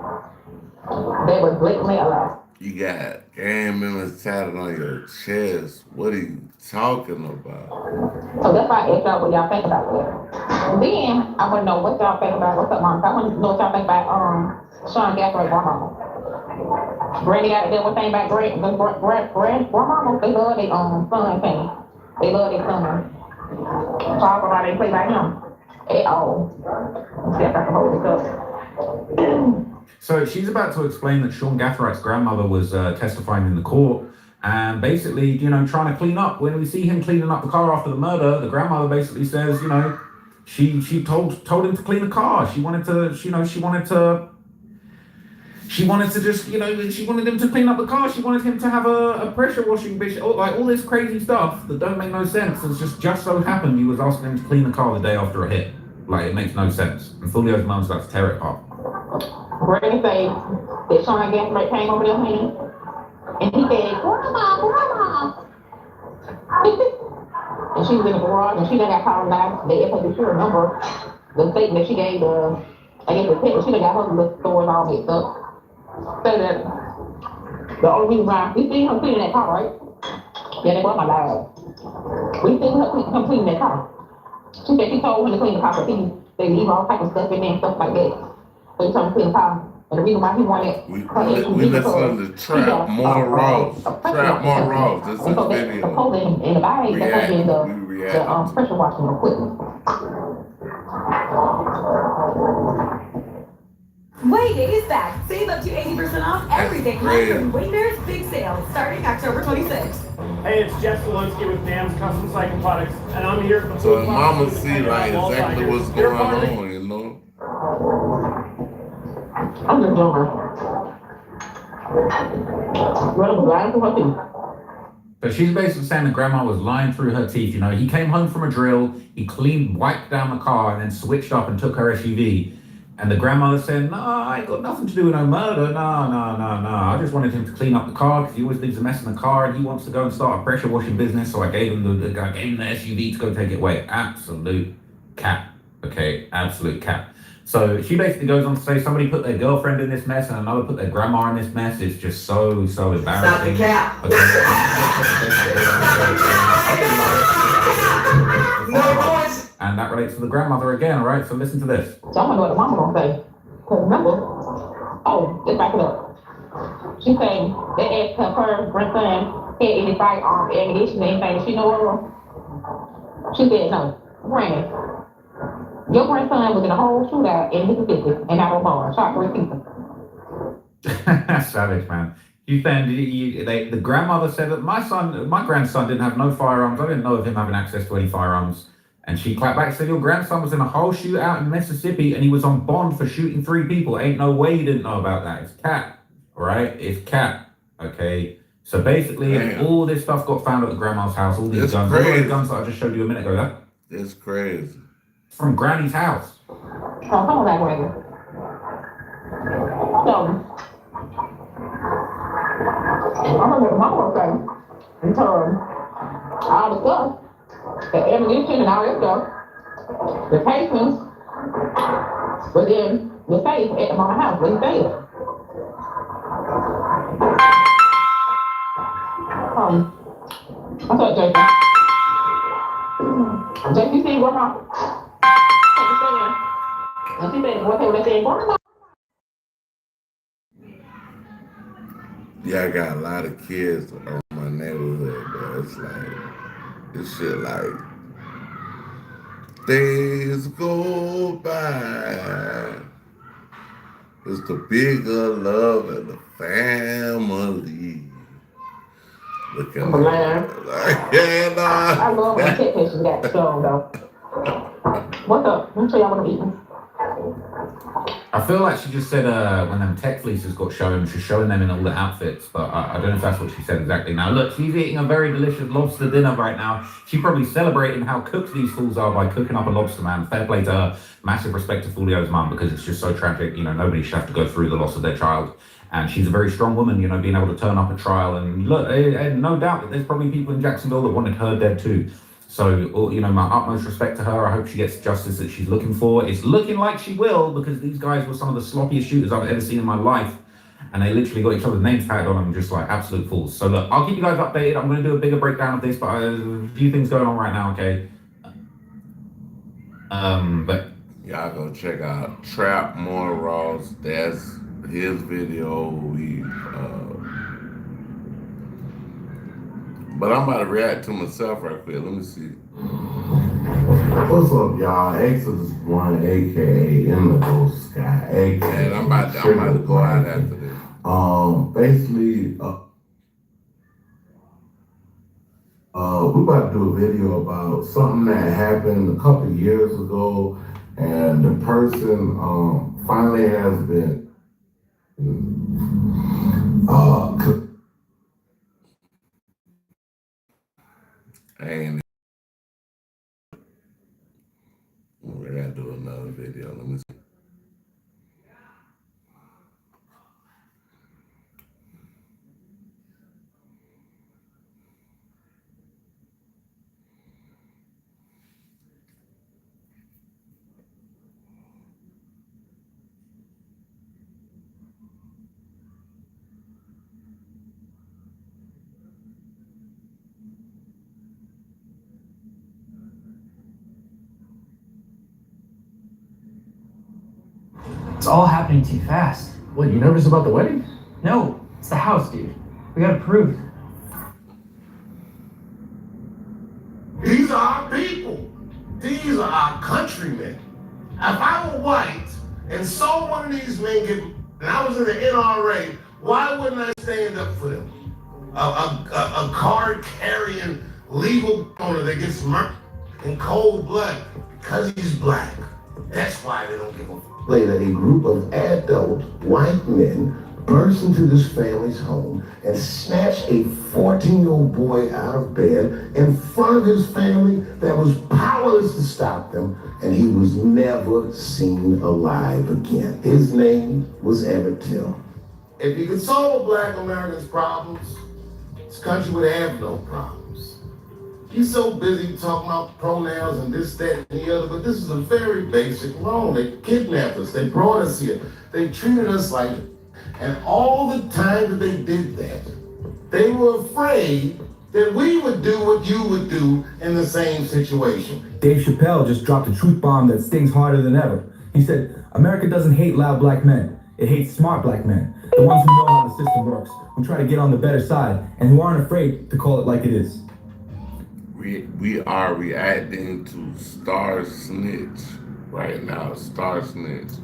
They were blatantly a lie. You got gang members tatted on your chest. What are you talking about? So that's why I asked y'all what y'all think about that. Then I want to know what y'all think about, what's up, Mom? I want to know what y'all think about Sean Gaffney's grandmama. Granny got that one thing about grandmama. They love their son thing. They love their son. Talk about they play by him at all. See if I can hold this up. So she's about to explain that Sean Gatherite's grandmother was testifying in the court and basically, you know, trying to clean up. When we see him cleaning up the car after the murder, the grandmother basically says, you know, she told him to clean the car. She wanted to, you know, she wanted to just, you know, she wanted him to clean up the car. She wanted him to have a pressure washing bitch, like all this crazy stuff that don't make no sense. It's just so happened he was asking him to clean the car the day after a hit. Like, it makes no sense. And Fulio's mum's about to tear it apart. Granny said that Sean Gatherite came over there cleaning, and he said, Grandma. And she was in the garage, and she done got called out. They asked her if she remember the statement that she gave the, I guess the pet, she done got her little stores all mixed up. Say that the only reason why we seen her cleaning that car, right? Yeah, they bought my live. We seen her cleaning that car. She said she told him to clean the car because they leave all type of stuff in there and stuff like that. So he told him to clean the car. And the reason why he wanted we listen to Trap More Raws. Trap More Raws. This is video. Supposedly in the bag, that's supposed to be the pressure washing equipment. Wayday is back. Save up to 80% off everything from Wayfair's big sale starting October 26th. Hey, it's Jeff Solinsky with NAM's Custom Cycle Products, and I'm here for so mama see like exactly what's going on, you know. I'm just younger. But she's basically saying that grandma was lying through her teeth. You know, he came home from a drill, he wiped down the car, and then switched up and took her SUV. And the grandmother said, no, I ain't got nothing to do with no murder. No. I just wanted him to clean up the car because he always leaves a mess in the car and he wants to go and start a pressure washing business. So I gave him the SUV to go take it away. Absolute cap. Okay, absolute cap. So she basically goes on to say somebody put their girlfriend in this mess and another put their grandma in this mess. It's just so embarrassing. Stop the cap. And that relates to the grandmother again, all right? So listen to this. So I wonder what the mama gonna say. Cause remember, let's back it up. She said they asked her grandson had any firearm ammunition or anything she know of. She said no. Granny, your grandson was in a whole shootout in Mississippi and not on bar. Shot 3 people. Savage, man. You think the grandmother said that my grandson didn't have no firearms. I didn't know of him having access to any firearms. And she clapped back and said, your grandson was in a whole shootout in Mississippi and he was on bond for shooting 3 people. Ain't no way you didn't know about that. It's cap, all right? It's cap, okay? So basically, all this stuff got found at the grandma's house, all these guns. All those guns that I just showed you a minute ago, that? It's crazy. From Granny's house. Oh, come on back, Granny. So, I remember the mama was saying, in turn, all the stuff, the ammunition and all that stuff, the casings was in the safe at the mama house where he stayed. What's up, Jason? Jason, you see grandma? And she said, what they were saying, grandma? Yeah, I got a lot of kids around my neighborhood, but it's like, this shit like, days go by. It's the bigger love and the family. Look at that. Yeah, nah. I love when pet pictures got strong, though. What's up? Let me show y'all what I'm eating. I feel like she just said when them tech fleeces got shown, she's showing them in all the outfits, but I don't know if that's what she said exactly. Now look, she's eating a very delicious lobster dinner right now. She's probably celebrating how cooked these fools are by cooking up a lobster, man. Fair play to her. Massive respect to Fulio's mum because it's just so tragic. You know, nobody should have to go through the loss of their child. And she's a very strong woman, you know, being able to turn up at trial. And look, and no doubt that there's probably people in Jacksonville that wanted her dead too. So, you know, my utmost respect to her. I hope she gets justice that she's looking for. It's looking like she will because these guys were some of the sloppiest shooters I've ever seen in my life. And they literally got each other's names tagged on them just like absolute fools. So look, I'll keep you guys updated. I'm going to do a bigger breakdown of this, but a few things going on right now, okay? But y'all go check out Trap More Raws. That's his video. But I'm about to react to myself right quick. Let me see. What's up, y'all? Exodus 1, aka INDIGOSKEYE, aka. And I'm about to go out after this. Basically, we're about to do a video about something that happened a couple years ago, and the person finally has been And we're gonna do another video. Let me see. It's all happening too fast. What, you nervous about the wedding? No, it's the house, dude. We gotta prove. These are our people. These are our countrymen. If I were white and saw one of these men get, and I was in the NRA, why wouldn't I stand up for them? A card-carrying legal owner that gets murdered in cold blood because he's black. That's why they don't give a fuck. Later, a group of adult white men burst into this family's home and snatched a 14-year-old boy out of bed in front of his family that was powerless to stop them, and he was never seen alive again. His name was Emmett Till. If you could solve Black Americans' problems, this country would have no problems. He's so busy talking about pronouns and this, that, and the other, but this is a very basic wrong. They kidnapped us. They brought us here. They treated us like, and all the time that they did that, they were afraid that we would do what you would do in the same situation. Dave Chappelle just dropped a truth bomb that stings harder than ever. He said, America doesn't hate loud black men. It hates smart black men. The ones who know how the system works, who try to get on the better side, and who aren't afraid to call it like it is. We are reacting to Star Snitch right now. Star Snitch.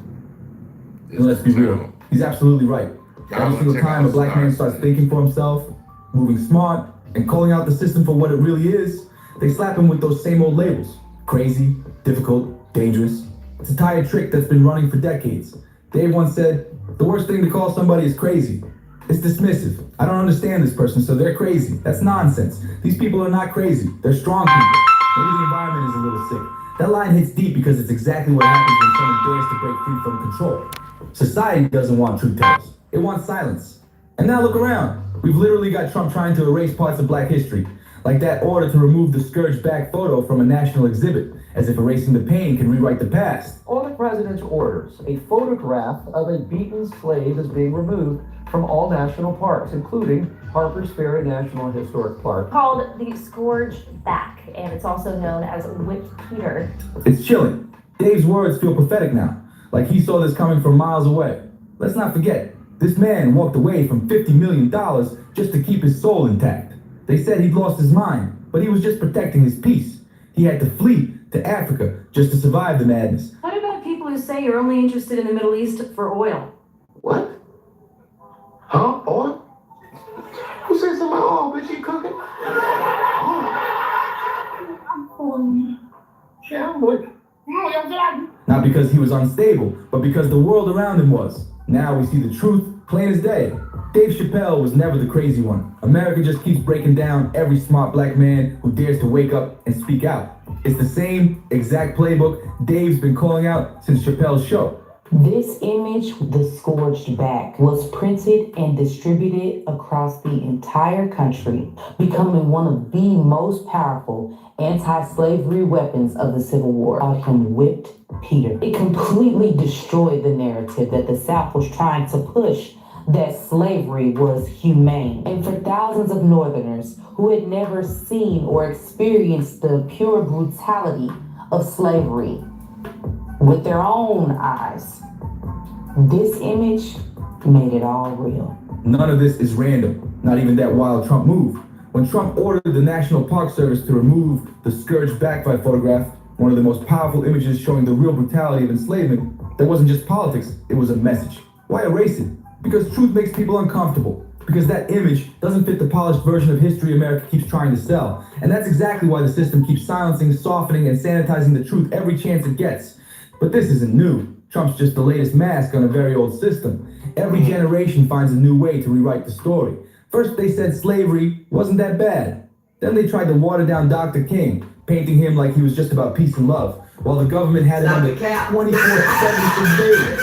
And let's be real. He's absolutely right. Every single time a black man starts thinking for himself, moving smart, and calling out the system for what it really is, they slap him with those same old labels. Crazy, difficult, dangerous. It's a tired trick that's been running for decades. Dave once said, the worst thing to call somebody is crazy. It's dismissive. I don't understand this person, so they're crazy. That's nonsense. These people are not crazy. They're strong people. Maybe the environment is a little sick. That line hits deep because it's exactly what happens when someone dares to break free from control. Society doesn't want truth tellers. It wants silence. And now look around. We've literally got Trump trying to erase parts of black history. Like that order to remove the scourged back photo from a national exhibit, as if erasing the pain can rewrite the past. On the president's orders, a photograph of a beaten slave is being removed from all national parks, including Harper's Ferry National Historic Park. Called the Scourged Back, and it's also known as Whipped Peter. It's chilling. Dave's words feel prophetic now, like he saw this coming from miles away. Let's not forget, this man walked away from $50 million just to keep his soul intact. They said he'd lost his mind, but he was just protecting his peace. He had to flee to Africa just to survive the madness. What about people who say you're only interested in the Middle East for oil? What? Huh? Oil? Who said something about oil, bitch? You cooking? Not because he was unstable, but because the world around him was. Now we see the truth, plain as day. Dave Chappelle was never the crazy one. America just keeps breaking down every smart black man who dares to wake up and speak out. It's the same exact playbook Dave's been calling out since Chappelle's show. This image, the scourged back, was printed and distributed across the entire country, becoming one of the most powerful anti-slavery weapons of the Civil War. Called him Whipped Peter. It completely destroyed the narrative that the South was trying to push, that slavery was humane. And for thousands of Northerners who had never seen or experienced the pure brutality of slavery with their own eyes, this image made it all real. None of this is random, not even that wild Trump move. When Trump ordered the National Park Service to remove the scourged backfight photograph, one of the most powerful images showing the real brutality of enslavement, that wasn't just politics, it was a message. Why erase it? Because truth makes people uncomfortable. Because that image doesn't fit the polished version of history America keeps trying to sell. And that's exactly why the system keeps silencing, softening, and sanitizing the truth every chance it gets. But this isn't new. Trump's just the latest mask on a very old system. Every generation finds a new way to rewrite the story. First, they said slavery wasn't that bad. Then they tried to water down Dr. King, painting him like he was just about peace and love, while the government had him under 24/7 surveillance.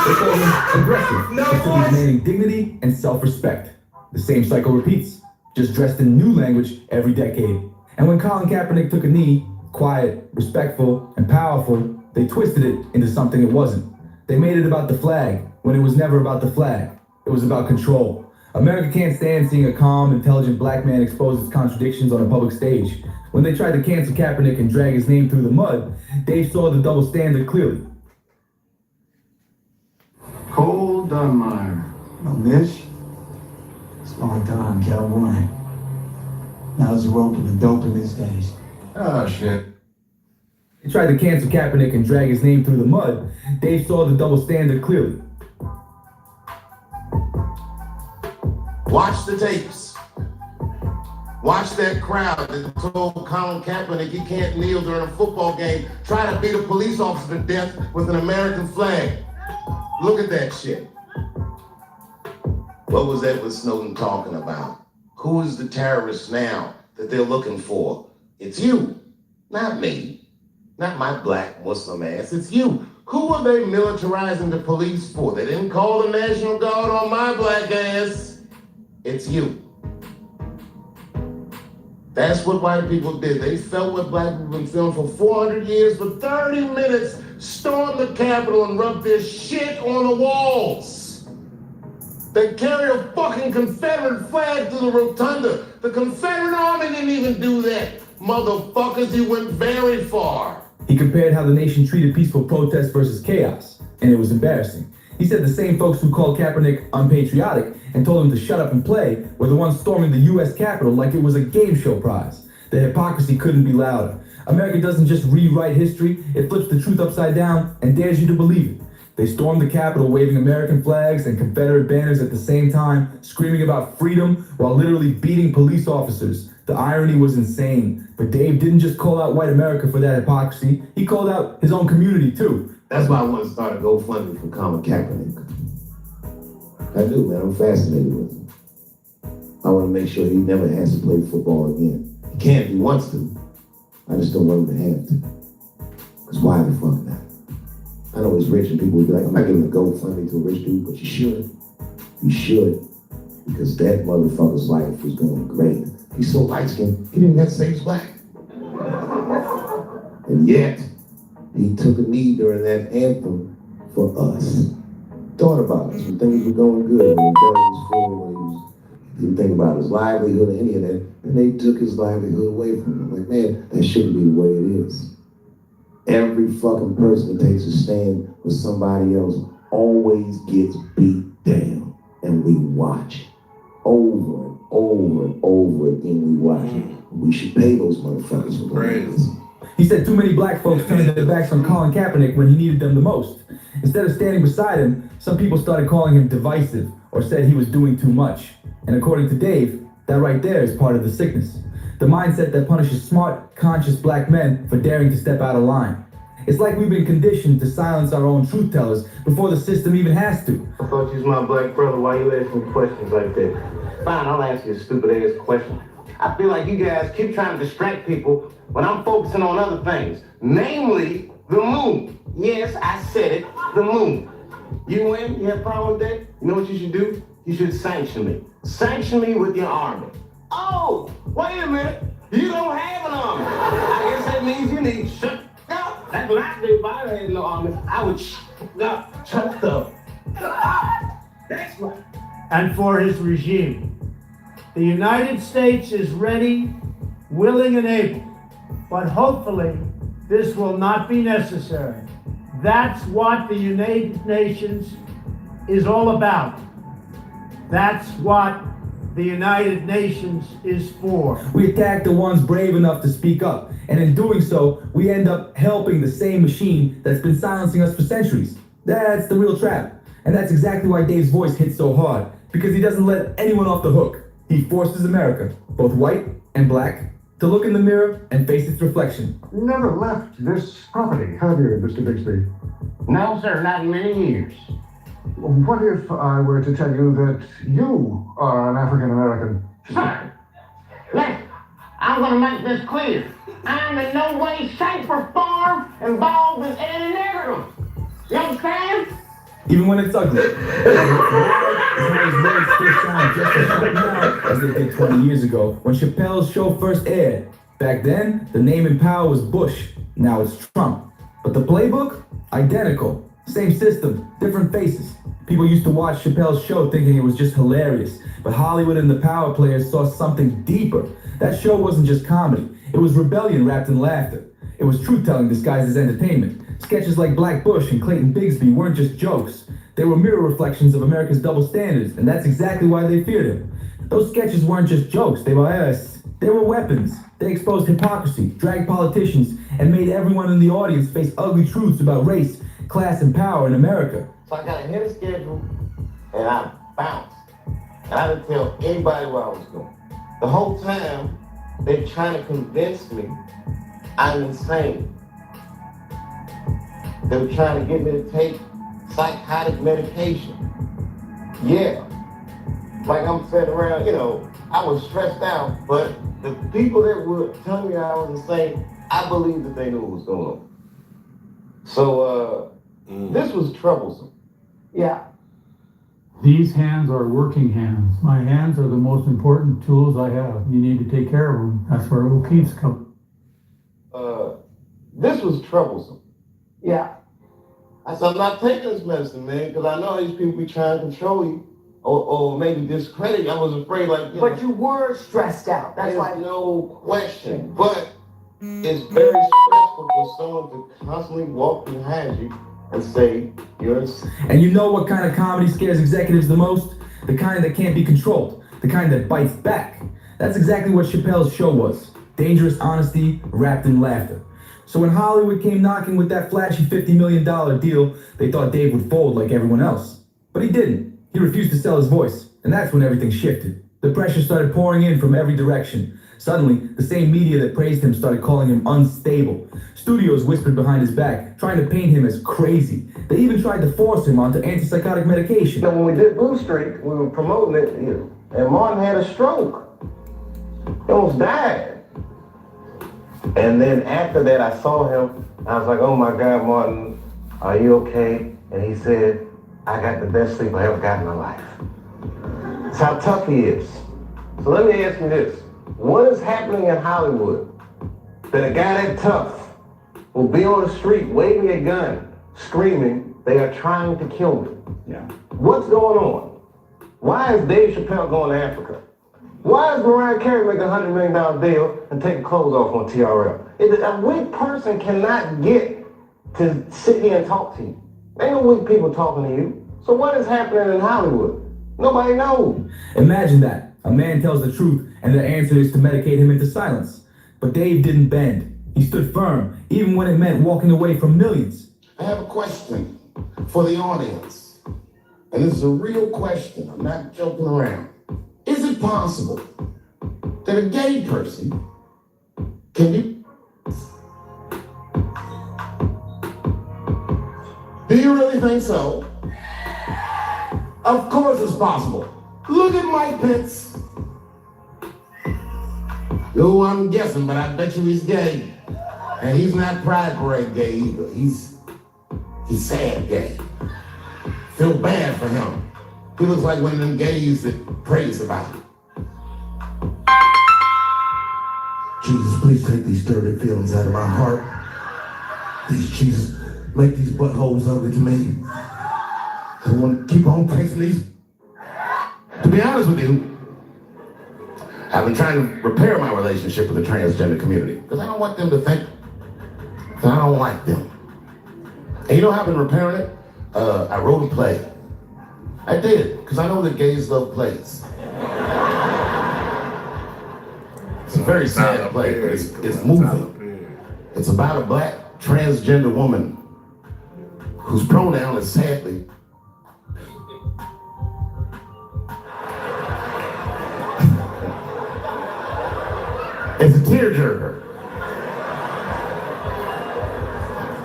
They called him aggressive, instead of demanding dignity and self-respect. The same cycle repeats, just dressed in new language every decade. And when Colin Kaepernick took a knee, quiet, respectful, and powerful, they twisted it into something it wasn't. They made it about the flag, when it was never about the flag. It was about control. America can't stand seeing a calm, intelligent black man expose his contradictions on a public stage. When they tried to cancel Kaepernick and drag his name through the mud, Dave saw the double standard clearly. Cole Dunmire. No, Mitch. It's long time, California. Now's the road to the dope in these days. Oh, shit. They tried to cancel Kaepernick and drag his name through the mud. Dave saw the double standard clearly. Watch the tapes. Watch that crowd that told Colin Kaepernick he can't kneel during a football game, try to beat a police officer to death with an American flag. Look at that shit. What was Edward Snowden talking about? Who is the terrorist now that they're looking for? It's you, not me, not my black Muslim ass, it's you. Who are they militarizing the police for? They didn't call the National Guard on my black ass. It's you. That's what white people did. They felt what black people have been feeling for 400 years. For 30 minutes, stormed the Capitol and rubbed their shit on the walls. They carry a fucking Confederate flag through the rotunda. The Confederate Army didn't even do that. Motherfuckers, you went very far. He compared how the nation treated peaceful protest versus chaos, and it was embarrassing. He said the same folks who called Kaepernick unpatriotic and told him to shut up and play were the ones storming the U.S. Capitol like it was a game show prize. The hypocrisy couldn't be louder. America doesn't just rewrite history, it flips the truth upside down and dares you to believe it. They stormed the Capitol waving American flags and Confederate banners at the same time, screaming about freedom while literally beating police officers. The irony was insane, but Dave didn't just call out white America for that hypocrisy, he called out his own community too. That's why I want to start a GoFundMe for Colin Kaepernick. I do, man. I'm fascinated with him. I want to make sure he never has to play football again. He can if he wants to. I just don't want him to have to. Because why the fuck not? I know he's rich and people will be like, I'm not giving a GoFundMe to a rich dude, but you should. You should. Because that motherfucker's life was going great. He's so light-skinned, he didn't have to say he's black. And yet, he took a knee during that anthem for us. Thought about us when things were going good, when the belly was full, when he didn't think about his livelihood or any of that, and they took his livelihood away from him. Like, man, that shouldn't be the way it is. Every fucking person that takes a stand for somebody else always gets beat down, and we watch it. Over and over and over again, we watch it. We should pay those motherfuckers for praise. He said too many black folks turned their backs on Colin Kaepernick when he needed them the most. Instead of standing beside him, some people started calling him divisive or said he was doing too much. And according to Dave, that right there is part of the sickness. The mindset that punishes smart, conscious black men for daring to step out of line. It's like we've been conditioned to silence our own truth tellers before the system even has to. I thought you was my black brother. Why you asking questions like that? Fine, I'll ask you a stupid ass question. I feel like you guys keep trying to distract people when I'm focusing on other things, namely the moon. Yes, I said it, the moon. You win? You have a problem with that? You know what you should do? You should sanction me. Sanction me with your army. Oh, wait a minute. You don't have an army. I guess that means you need shut up. That's what I do if I had no army. I would shut up. That's right. And for his regime. The United States is ready, willing, and able, but hopefully this will not be necessary. That's what the United Nations is all about. That's what the United Nations is for. We attack the ones brave enough to speak up, and in doing so, we end up helping the same machine that's been silencing us for centuries. That's the real trap. And that's exactly why Dave's voice hits so hard, because he doesn't let anyone off the hook. He forces America, both white and black, to look in the mirror and face its reflection. You never left this property, have you, Mr. Bixby? No, sir, not in many years. What if I were to tell you that you are an African American? Sir, listen, I'm going to make this clear. I'm in no way, shape, or form involved with any negative. You understand? Even when it's ugly. His words still sound just as sharp now as they did 20 years ago when Chappelle's show first aired. Back then, the name in power was Bush. Now it's Trump. But the playbook? Identical. Same system, different faces. People used to watch Chappelle's show thinking it was just hilarious. But Hollywood and the power players saw something deeper. That show wasn't just comedy. It was rebellion wrapped in laughter. It was truth-telling disguised as entertainment. Sketches like Black Bush and Clayton Bigsby weren't just jokes. They were mirror reflections of America's double standards, and that's exactly why they feared him. Those sketches weren't just jokes, they were weapons. They exposed hypocrisy, dragged politicians, and made everyone in the audience face ugly truths about race, class, and power in America. So I got ahead of schedule, and I bounced. And I didn't tell anybody where I was going. The whole time, they're trying to convince me I'm insane. They were trying to get me to take psychotic medication. Yeah. Like I'm sitting around, I was stressed out, but the people that were telling me I was insane, I believed that they knew what was going on. So, this was troublesome. Yeah. These hands are working hands. My hands are the most important tools I have. You need to take care of them. That's where O'Keefe's come. This was troublesome. Yeah. I said, I'm not taking this medicine, man, because I know these people be trying to control you or maybe discredit you. I was afraid, But you were stressed out. That's why. No question. But it's very stressful for someone to constantly walk behind you and say, you're insane. And you know what kind of comedy scares executives the most? The kind that can't be controlled. The kind that bites back. That's exactly what Chappelle's show was. Dangerous honesty wrapped in laughter. So when Hollywood came knocking with that flashy $50 million deal, they thought Dave would fold like everyone else. But he didn't. He refused to sell his voice. And that's when everything shifted. The pressure started pouring in from every direction. Suddenly, the same media that praised him started calling him unstable. Studios whispered behind his back, trying to paint him as crazy. They even tried to force him onto antipsychotic medication. When we did Blue Streak, we were promoting it, and Martin had a stroke. He almost died. And then after that, I saw him. I was like, oh my God, Martin, are you okay? And he said, I got the best sleep I ever got in my life. That's how tough he is. So let me ask you this. What is happening in Hollywood that a guy that tough will be on the street waving a gun, screaming, they are trying to kill me? Yeah. What's going on? Why is Dave Chappelle going to Africa? Why is Mariah Carey making a $100 million deal and taking clothes off on TRL? A weak person cannot get to sit here and talk to you. Ain't no weak people talking to you. So what is happening in Hollywood? Nobody knows. Imagine that. A man tells the truth and the answer is to medicate him into silence. But Dave didn't bend. He stood firm, even when it meant walking away from millions. I have a question for the audience. And this is a real question. I'm not joking around. Is it possible that a gay person can be... Do you really think so? Of course it's possible. Look at Mike Pence. Oh, I'm guessing, but I bet you he's gay. And he's not Pride Parade gay either. He's sad gay. Feel bad for him. He looks like one of them gays that prays about it. Jesus, please take these dirty feelings out of my heart. Please, Jesus, make these buttholes ugly to me. I want to keep on tasting these. To be honest with you, I've been trying to repair my relationship with the transgender community because I don't want them to think that I don't like them. And you know how I've been repairing it? I wrote a play. I did, because I know that gays love plays. It's a very sad play, but it's moving. It's about a black transgender woman whose pronoun is sadly. It's a tearjerker.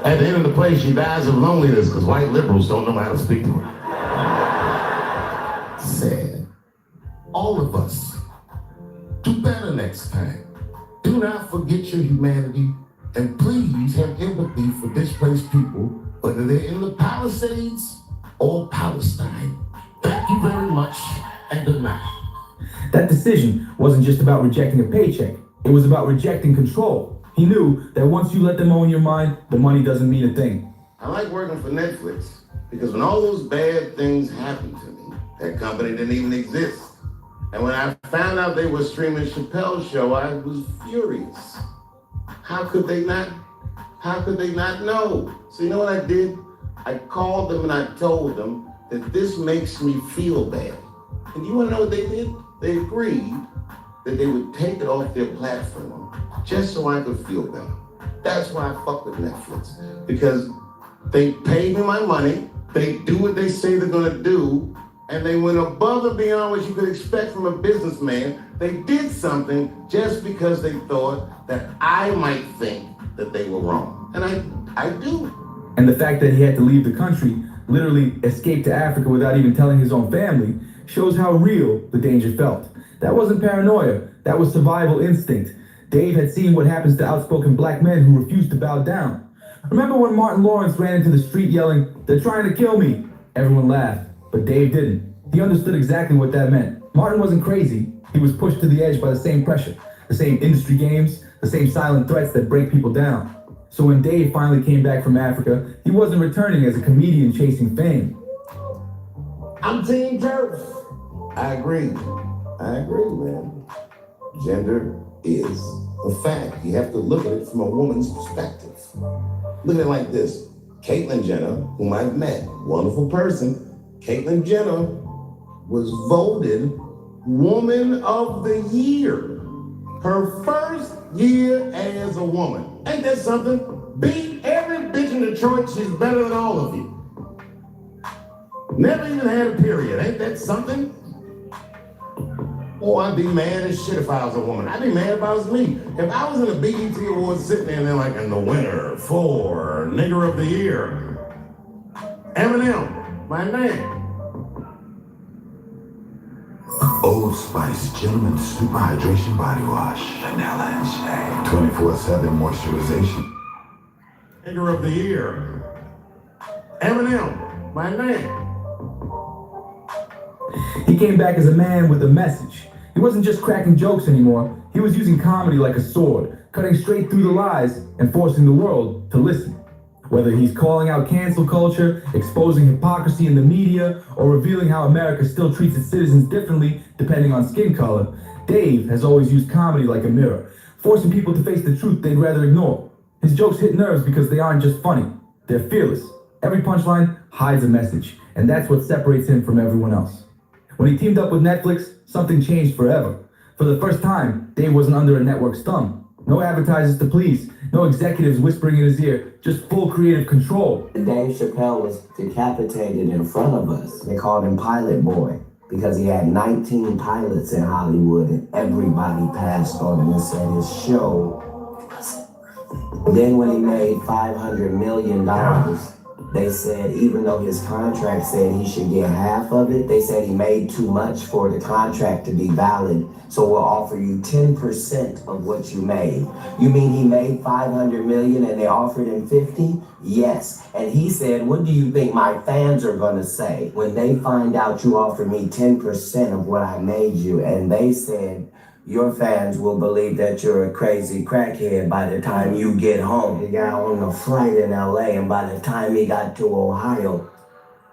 At the end of the play, she dies of loneliness because white liberals don't know how to speak to her. Sad. All of us. Do better next time. Do not forget your humanity, and please have empathy for displaced people, whether they're in the Palisades or Palestine. Thank you very much, and good night. That decision wasn't just about rejecting a paycheck. It was about rejecting control. He knew that once you let them own your mind, the money doesn't mean a thing. I like working for Netflix because when all those bad things happened to me, that company didn't even exist. And when I found out they were streaming Chappelle's show, I was furious. How could they not know? So you know what I did? I called them and I told them that this makes me feel bad. And you wanna know what they did? They agreed that they would take it off their platform just so I could feel better. That's why I fuck with Netflix. Because they paid me my money, they do what they say they're gonna do, and they went above and beyond what you could expect from a businessman. They did something just because they thought that I might think that they were wrong. And I do. And the fact that he had to leave the country, literally escape to Africa without even telling his own family, shows how real the danger felt. That wasn't paranoia, that was survival instinct. Dave had seen what happens to outspoken black men who refuse to bow down. Remember when Martin Lawrence ran into the street yelling, "They're trying to kill me"? Everyone laughed, but Dave didn't. He understood exactly what that meant. Martin wasn't crazy. He was pushed to the edge by the same pressure, the same industry games, the same silent threats that break people down. So when Dave finally came back from Africa, he wasn't returning as a comedian chasing fame. I'm Team Jervis. I agree, man. Gender is a fact. You have to look at it from a woman's perspective. Look at it like this. Caitlyn Jenner, whom I've met, wonderful person. Caitlyn Jenner was voted Woman of the Year. Her first year as a woman. Ain't that something? Beat every bitch in Detroit, she's better than all of you. Never even had a period, ain't that something? Oh, I'd be mad as shit if I was a woman. I'd be mad if I was me. If I was in a BET Awards sitting there like, and the winner for Nigger of the Year, Eminem, my man. Old Spice Gentleman Super Hydration Body Wash. Vanilla and shea. 24/7 moisturization. Nigger of the Year, Eminem, my man. He came back as a man with a message. He wasn't just cracking jokes anymore. He was using comedy like a sword, cutting straight through the lies and forcing the world to listen. Whether he's calling out cancel culture, exposing hypocrisy in the media, or revealing how America still treats its citizens differently depending on skin color, Dave has always used comedy like a mirror, forcing people to face the truth they'd rather ignore. His jokes hit nerves because they aren't just funny, they're fearless. Every punchline hides a message, and that's what separates him from everyone else. When he teamed up with Netflix, something changed forever. For the first time, Dave wasn't under a network's thumb. No advertisers to please, no executives whispering in his ear, just full creative control. Dave Chappelle was decapitated in front of us. They called him Pilot Boy because he had 19 pilots in Hollywood and everybody passed on him and said his show. Then when he made $500 million, they said even though his contract said he should get half of it, they said he made too much for the contract to be valid, so we'll offer you 10% of what you made. You mean he made $500 million and they offered him 50? Yes. And he said, what do you think my fans are gonna say when they find out you offered me 10% of what I made you? And they said, your fans will believe that you're a crazy crackhead by the time you get home. He got on a flight in LA, and by the time he got to Ohio,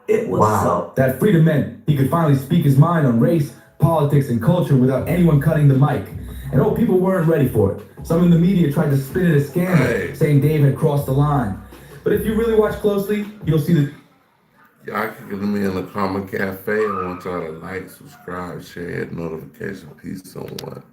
it was so. That freedom meant he could finally speak his mind on race, politics, and culture without anyone cutting the mic. And people weren't ready for it. Some in the media tried to spin it as scandal, saying Dave had crossed the line. But if you really watch closely, you'll see that Y'all can get me in the Karma Cafe. I want y'all to like, subscribe, share, hit notification. Peace on one.